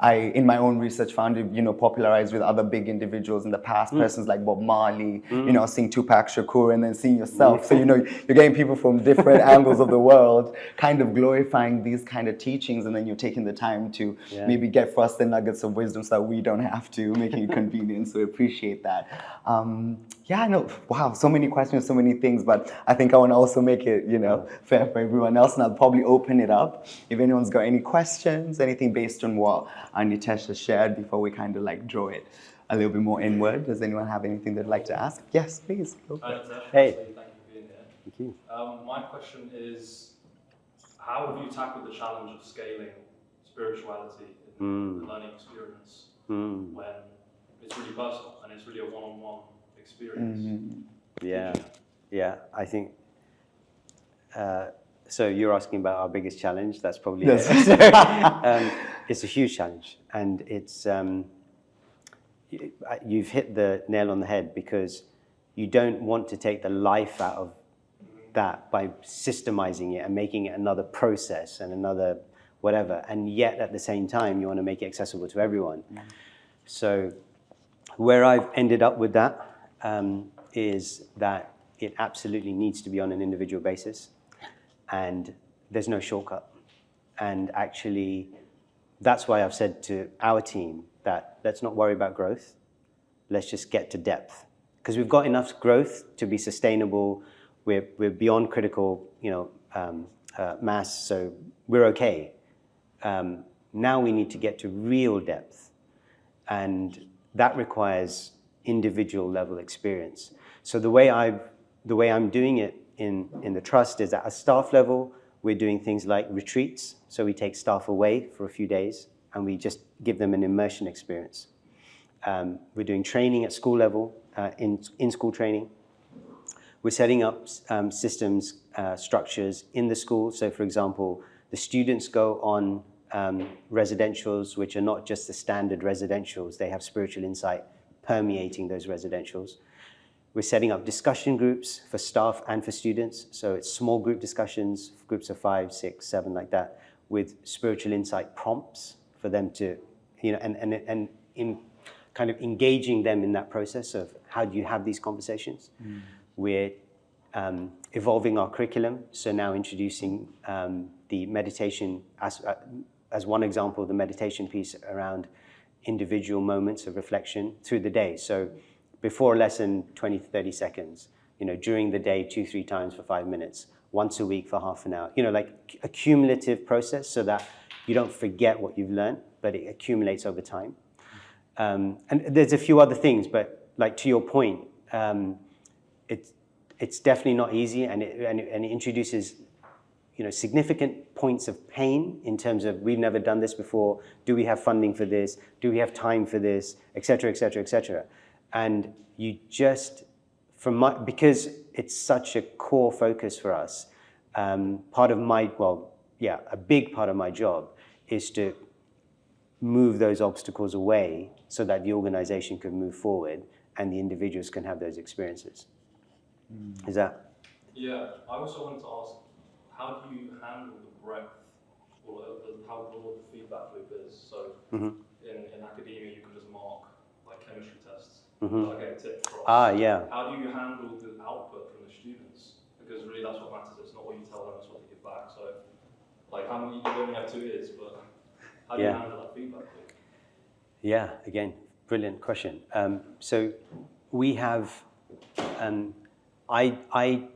in my own research, found it, popularized with other big individuals in the past, persons like Bob Marley, seeing Tupac Shakur and then seeing yourself. So, you're getting people from different angles of the world, kind of glorifying these kind of teachings, and then you're taking the time to maybe get for us the nuggets of wisdom so that we don't have to, making it convenient. So we appreciate that. Wow, so many questions, so many things, but I think I want to also make it, fair for everyone else, and I'll probably open it up. If anyone's got any questions, anything based on what Nitesh has shared before we kind of like draw it a little bit more inward. Does anyone have anything they'd like to ask? Yes, please. Nitesh, hey. Thank you for being here. Thank you. My question is, how have you tackled the challenge of scaling spirituality in the learning experience when it's really personal and it's really a one-on-one experience? Yeah, I think, so you're asking about our biggest challenge, that's probably yes. it. It's a huge challenge, and it's, you've hit the nail on the head, because you don't want to take the life out of that by systemizing it and making it another process and another whatever, and yet at the same time you want to make it accessible to everyone. So where I've ended up with that is that it absolutely needs to be on an individual basis, and there's no shortcut. And actually, that's why I've said to our team that let's not worry about growth, let's just get to depth. Because we've got enough growth to be sustainable, we're beyond critical mass, so we're okay. Now we need to get to real depth, and that requires individual level experience. So the way I'm doing it in the trust is at a staff level, we're doing things like retreats. So we take staff away for a few days and we just give them an immersion experience. We're doing training at school level, in-school training. We're setting up systems, structures in the school. So for example, the students go on residentials, which are not just the standard residentials. They have spiritual insight permeating those residentials. We're setting up discussion groups for staff and for students. So it's small group discussions, groups of 5, 6, 7, like that, with spiritual insight prompts for them to, and in kind of engaging them in that process of how do you have these conversations. We're evolving our curriculum. So now introducing the meditation as one example, the meditation piece around individual moments of reflection through the day. So before a lesson, 20 to 30 seconds, during the day, 2-3 times for 5 minutes, once a week for half an hour, like a cumulative process so that you don't forget what you've learned, but it accumulates over time. And there's a few other things, but like to your point, it's definitely not easy, and it introduces significant points of pain in terms of we've never done this before. Do we have funding for this? Do we have time for this? Et cetera, et cetera, et cetera. And you just, because it's such a core focus for us, a big part of my job is to move those obstacles away so that the organization can move forward and the individuals can have those experiences. Is that? Yeah, I also wanted to ask, how do you handle the breadth, or how broad the feedback loop is? So in academia, you can just mark like chemistry tests. I get a tip across. How do you handle the output from the students? Because really that's what matters. It's not what you tell them, it's what they give back. So like how many, you only have 2 ears, but how do you handle that feedback loop? Yeah, again, brilliant question. So we have, I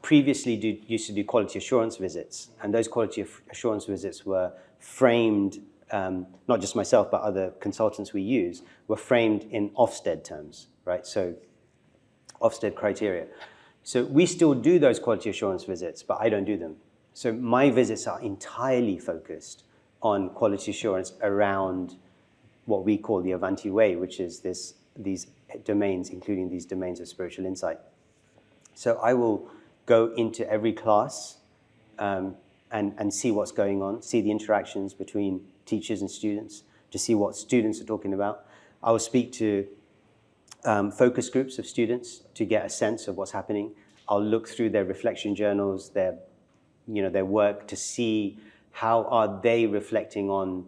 previously used to do quality assurance visits, and those quality assurance visits were framed, not just myself, but other consultants we use, were framed in Ofsted terms, right? So Ofsted criteria. So we still do those quality assurance visits, but I don't do them. So my visits are entirely focused on quality assurance around what we call the Avanti way, which is these domains, including these domains of spiritual insight. So I will go into every class and see what's going on, see the interactions between teachers and students, to see what students are talking about. I will speak to focus groups of students to get a sense of what's happening. I'll look through their reflection journals, their work, to see how are they reflecting on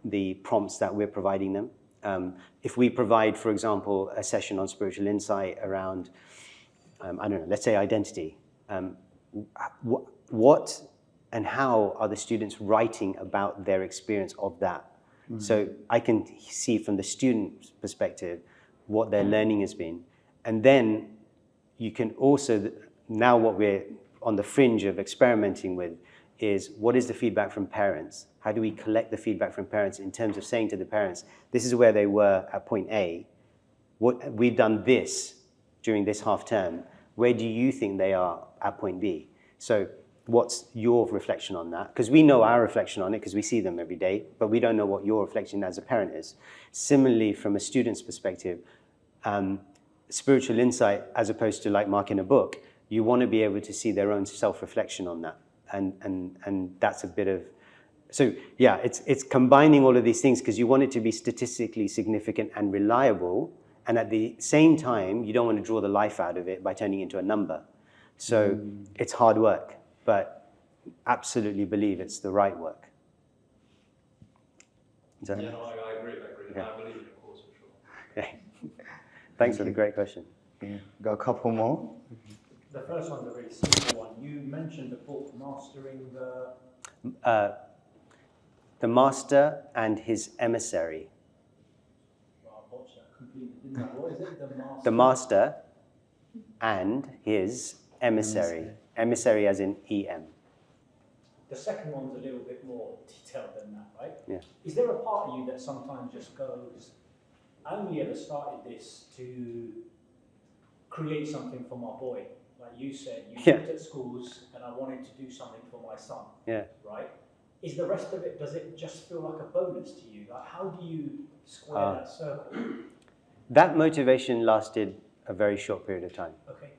the prompts that we're providing them. If we provide, for example, a session on spiritual insight around let's say identity. What and how are the students writing about their experience of that? So I can see from the student's perspective what their learning has been. And then you can also, now what we're on the fringe of experimenting with is what is the feedback from parents? How do we collect the feedback from parents in terms of saying to the parents, this is where they were at point A, we've done this during this half term, where do you think they are at point B? So what's your reflection on that? Because we know our reflection on it because we see them every day, but we don't know what your reflection as a parent is. Similarly, from a student's perspective, spiritual insight, as opposed to like marking a book, you want to be able to see their own self-reflection on that. And that's a bit of, so yeah, it's combining all of these things because you want it to be statistically significant and reliable. And at the same time, you don't want to draw the life out of it by turning it into a number. So it's hard work, but absolutely believe it's the right work. I agree. Yeah. I believe in the course for sure. Okay. Thanks for the great question. Yeah. Got a couple more. The first one's a really simple one. You mentioned the book Mastering the... The Master and His Emissary. What is it? The Master and His Emissary. Emissary as in EM. the second one's a little bit more detailed than that, right? Yeah. Is there a part of you that sometimes just goes, I only ever started this to create something for my boy? Like you said, you looked at schools and I wanted to do something for my son, right? Is the rest of it, does it just feel like a bonus to you? Like, how do you square that circle? That motivation lasted a very short period of time. Okay.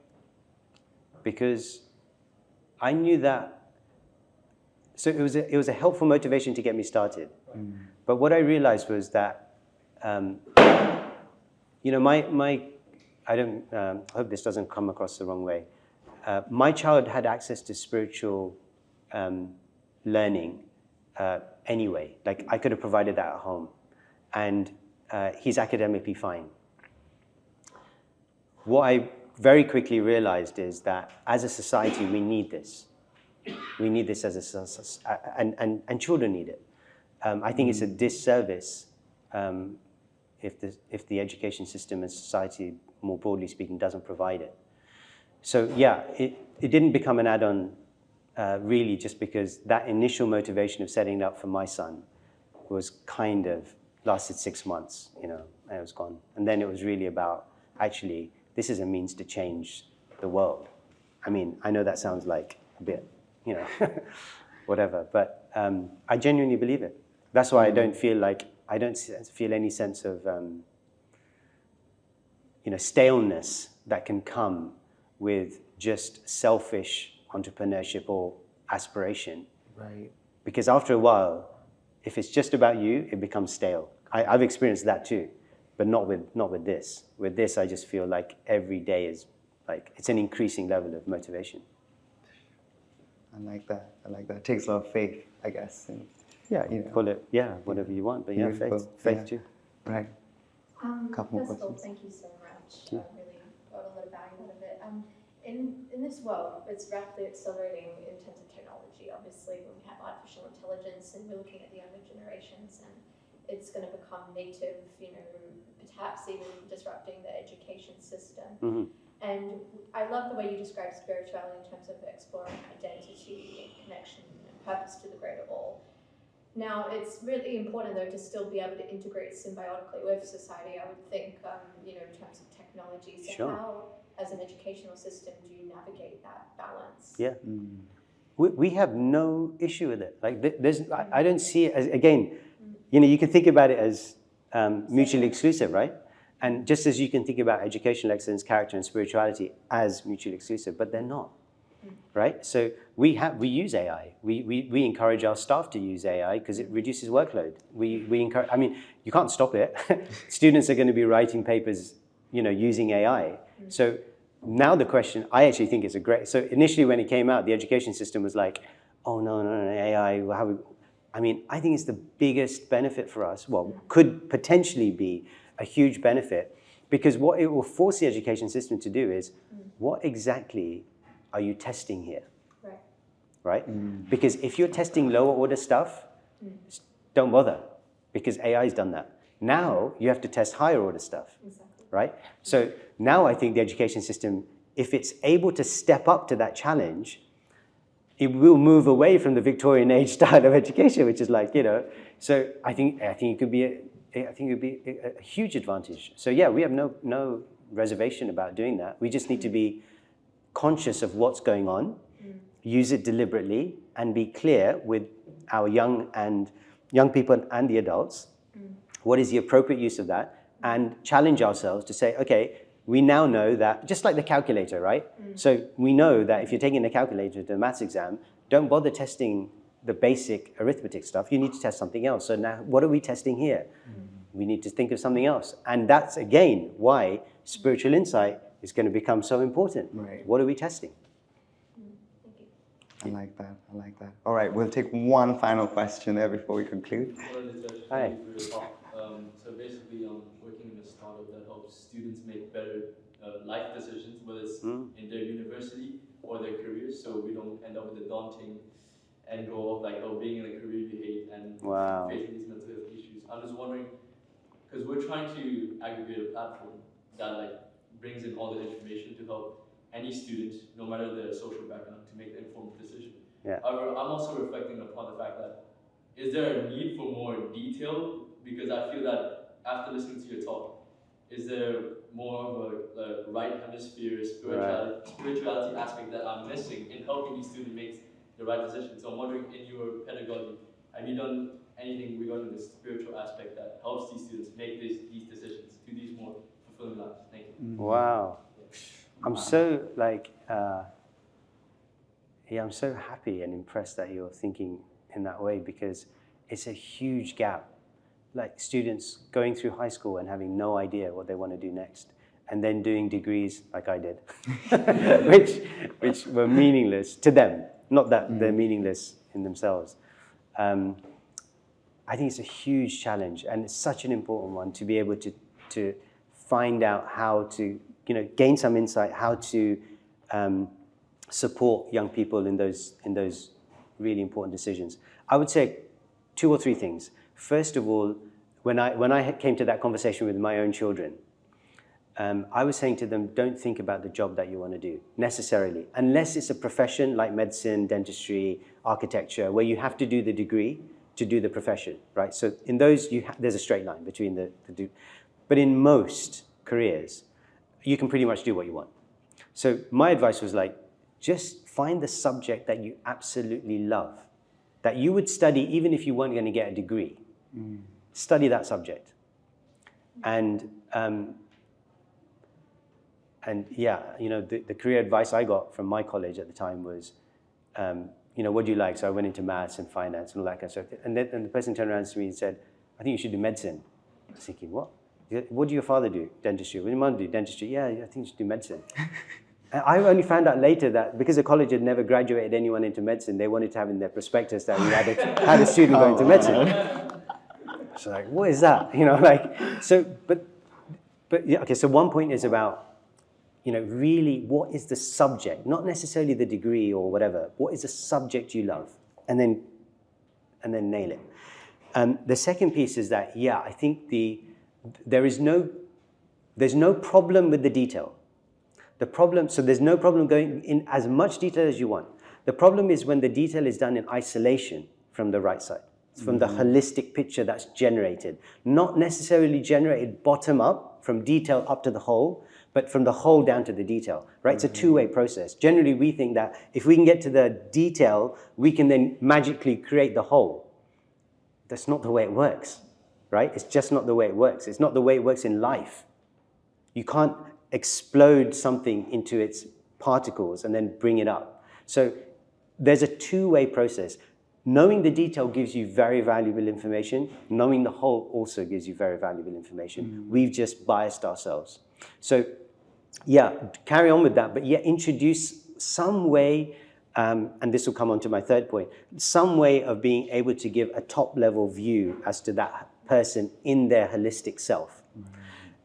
Because I knew that, so it was a helpful motivation to get me started. Right. But what I realized was that, you know, I hope this doesn't come across the wrong way. My child had access to spiritual learning anyway. Like, I could have provided that at home. And he's academically fine. What I very quickly realized is that as a society, we need this. We need this as a society, and children need it. I think it's a disservice if the education system and society, more broadly speaking, doesn't provide it. So yeah, it didn't become an add-on really just because that initial motivation of setting it up for my son was kind of lasted 6 months, you know, and it was gone. And then it was really about, actually, this is a means to change the world. I mean, I know that sounds like a bit, you know, whatever, but I genuinely believe it. That's why I don't feel any sense of, you know, staleness that can come with just selfish entrepreneurship or aspiration. Right. Because after a while, if it's just about you, it becomes stale. I've experienced that too, but not with this. With this, I just feel like every day is like, it's an increasing level of motivation. I like that. It takes a lot of faith, I guess. And, yeah, you know, call it, whatever you want, but faith too. Right. Couple more First of all, questions. thank you so much. I really got a lot of value out of it. In this world, it's rapidly accelerating in terms of technology. Obviously, when we have artificial intelligence and we're looking at the younger generations, and it's going to become native, you know, perhaps even disrupting the education system. Mm-hmm. And I love the way you describe spirituality in terms of exploring identity, connection, and purpose to the greater all. Now, it's really important, though, to still be able to integrate symbiotically with society, I would think, you know, in terms of technology. So sure. How, as an educational system, do you navigate that balance? Yeah. We have no issue with it. Like, I don't see it as, again, you know, you can think about it as mutually exclusive, right? And just as you can think about educational excellence, character, and spirituality as mutually exclusive, but they're not, right? So we use AI. We encourage our staff to use AI because it reduces workload. We encourage. I mean, you can't stop it. Students are going to be writing papers, you know, using AI. So now the question, I actually think it's a great. So initially when it came out, the education system was like, oh no, AI. I mean, I think it's the biggest benefit for us. Well, could potentially be a huge benefit, because what it will force the education system to do is, what exactly are you testing here? Right? Because if you're testing lower order stuff, don't bother, because AI's done that. Now you have to test higher order stuff, right? So now I think the education system, if it's able to step up to that challenge, it will move away from the Victorian age style of education, which is like, you know. So I think it could be a huge advantage. So yeah, we have no reservation about doing that. We just need to be conscious of what's going on, use it deliberately, and be clear with our young people and the adults. What is the appropriate use of that? And challenge ourselves to say, okay, we now know that, just like the calculator, right? So we know that if you're taking the calculator to a maths exam, don't bother testing the basic arithmetic stuff. You need to test something else. So now, what are we testing here? We need to think of something else. And that's, again, why spiritual insight is going to become so important. Right. What are we testing? I like that. All right, we'll take one final question there before we conclude. Hi. So basically, I'm working in a startup that helps students make better life decisions, whether it's in their university or their careers, so we don't end up with a daunting end goal of like, being in a career you hate and facing these mental health issues. I'm just wondering, because we're trying to aggregate a platform that like brings in all the information to help any student, no matter their social background, to make the informed decision. Yeah. However, I'm also reflecting upon the fact that is there a need for more detail? Because I feel that after listening to your talk, is there more of a right hemisphere spirituality aspect that I'm missing in helping these students make the right decision? So I'm wondering, in your pedagogy, have you done anything regarding the spiritual aspect that helps these students make these decisions to these more fulfilling lives? Thank you. Wow. I'm so I'm so happy and impressed that you're thinking in that way, because it's a huge gap. Like students going through high school and having no idea what they want to do next, and then doing degrees like I did, which were meaningless to them. Not that they're meaningless in themselves. I think it's a huge challenge, and it's such an important one to be able to find out how to, gain some insight, how to support young people in those really important decisions. I would say 2 or 3 things. First of all, when I came to that conversation with my own children, I was saying to them, don't think about the job that you want to do necessarily, unless it's a profession like medicine, dentistry, architecture, where you have to do the degree to do the profession, right? So in those, there's a straight line between the two. But in most careers, you can pretty much do what you want. So my advice was just find the subject that you absolutely love, that you would study even if you weren't going to get a degree. Study that subject. And yeah, the career advice I got from my college at the time was, what do you like? So I went into maths and finance and all that kind of stuff. And the person turned around to me and said, I think you should do medicine. I was thinking, what? What do your father do? Dentistry. What do your mom do? Dentistry. Yeah, I think you should do medicine. And I only found out later that because the college had never graduated anyone into medicine, they wanted to have in their prospectus that we had a student going to medicine. So what is that? But yeah, okay, so one point is about, really what is the subject, not necessarily the degree or whatever, what is the subject you love? And then nail it. The second piece is that, I think there's no problem with the detail. So there's no problem going in as much detail as you want. The problem is when the detail is done in isolation from the right side. It's from the holistic picture that's generated. Not necessarily generated bottom up, from detail up to the whole, but from the whole down to the detail, right? It's a two-way process. Generally, we think that if we can get to the detail, we can then magically create the whole. That's not the way it works, right? It's just not the way it works. It's not the way it works in life. You can't explode something into its particles and then bring it up. So there's a two-way process. Knowing the detail gives you very valuable information. Knowing the whole also gives you very valuable information. We've just biased ourselves. So carry on with that, but introduce some way, and this will come on to my third point, some way of being able to give a top-level view as to that person in their holistic self.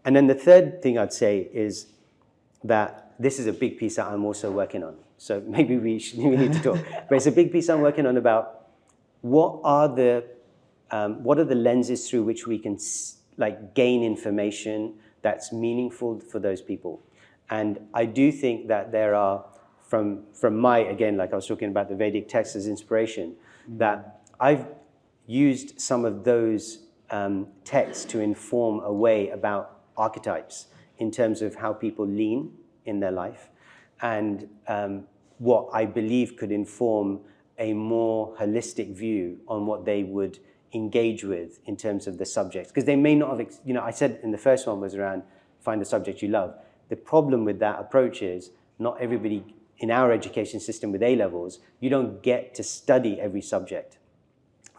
And then the third thing I'd say is that this is a big piece that I'm also working on. So maybe we need to talk. But it's a big piece I'm working on about what are the lenses through which we can gain information that's meaningful for those people. And I do think that there are, from my, again, like I was talking about the Vedic texts as inspiration, that I've used some of those texts to inform a way about archetypes in terms of how people lean in their life, and what I believe could inform a more holistic view on what they would engage with in terms of the subjects. Because they may not have, I said in the first one was around find the subject you love. The problem with that approach is not everybody in our education system with A-levels, you don't get to study every subject,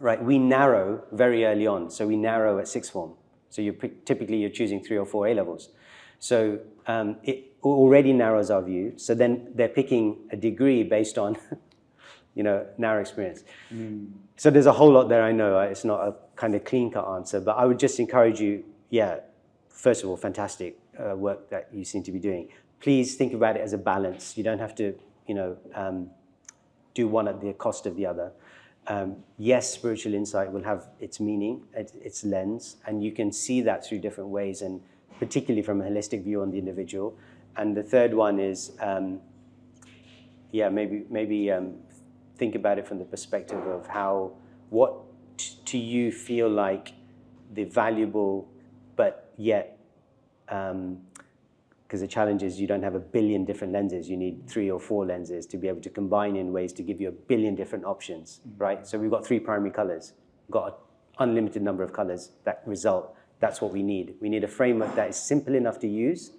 right? We narrow very early on. So we narrow at sixth form. So typically you're choosing 3 or 4 A-levels. So it already narrows our view. So then they're picking a degree based on narrow experience. So there's a whole lot there, I know. It's not a kind of clean-cut answer, but I would just encourage you, first of all, fantastic work that you seem to be doing. Please think about it as a balance. You don't have to, do one at the cost of the other. Yes, spiritual insight will have its meaning, its lens, and you can see that through different ways, and particularly from a holistic view on the individual. And the third one is, maybe think about it from the perspective of what to you feel like the valuable, but yet, because the challenge is you don't have a billion different lenses. You need 3 or 4 lenses to be able to combine in ways to give you a billion different options, right? So we've got 3 primary colors. We've got an unlimited number of colors that result. That's what we need. We need a framework that is simple enough to use,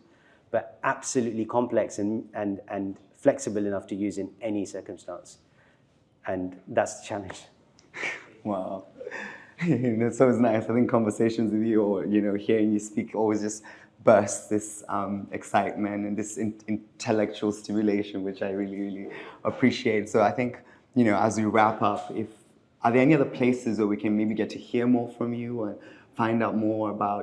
but absolutely complex and flexible enough to use in any circumstance. And that's the challenge. Wow. That's always nice. I think conversations with you or, hearing you speak always just bursts this excitement and this intellectual stimulation, which I really, really appreciate. So I think, as we wrap up, are there any other places where we can maybe get to hear more from you or find out more about,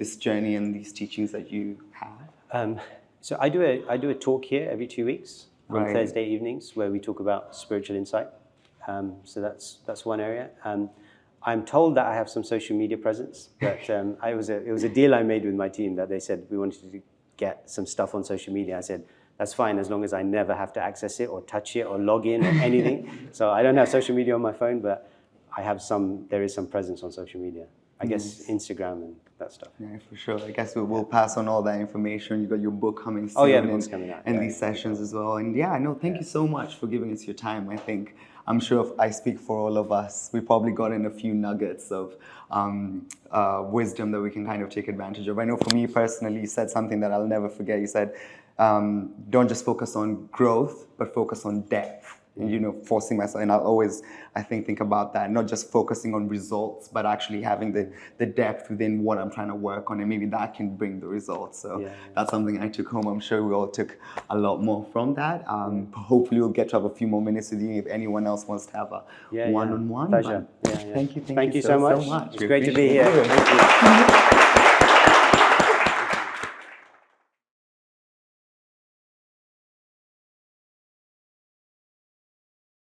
this journey and these teachings that you have? So I do a talk here every 2 weeks on Right. Thursday evenings where we talk about spiritual insight. So that's one area. I'm told that I have some social media presence, but it was a deal I made with my team that they said we wanted to get some stuff on social media. I said, that's fine as long as I never have to access it or touch it or log in or anything. So I don't have social media on my phone, but there is some presence on social media. I guess Instagram and that stuff. Yeah, for sure. I guess we'll pass on all that information. You got your book coming soon. Oh yeah, the book's coming out. And Yeah, these sessions as well. And yeah, no, thank you so much for giving us your time. I'm sure if I speak for all of us, we probably got in a few nuggets of wisdom that we can kind of take advantage of. I know for me personally, you said something that I'll never forget. You said, don't just focus on growth, but focus on depth. And, forcing myself, and I'll always, I think about that, not just focusing on results, but actually having the depth within what I'm trying to work on, and maybe that can bring the results. So that's something I took home. I'm sure we all took a lot more from that. Hopefully we'll get to have a few more minutes with you if anyone else wants to have a one-on-one. Pleasure. Thank you so much. It's great to be here. Thank you. Thank you.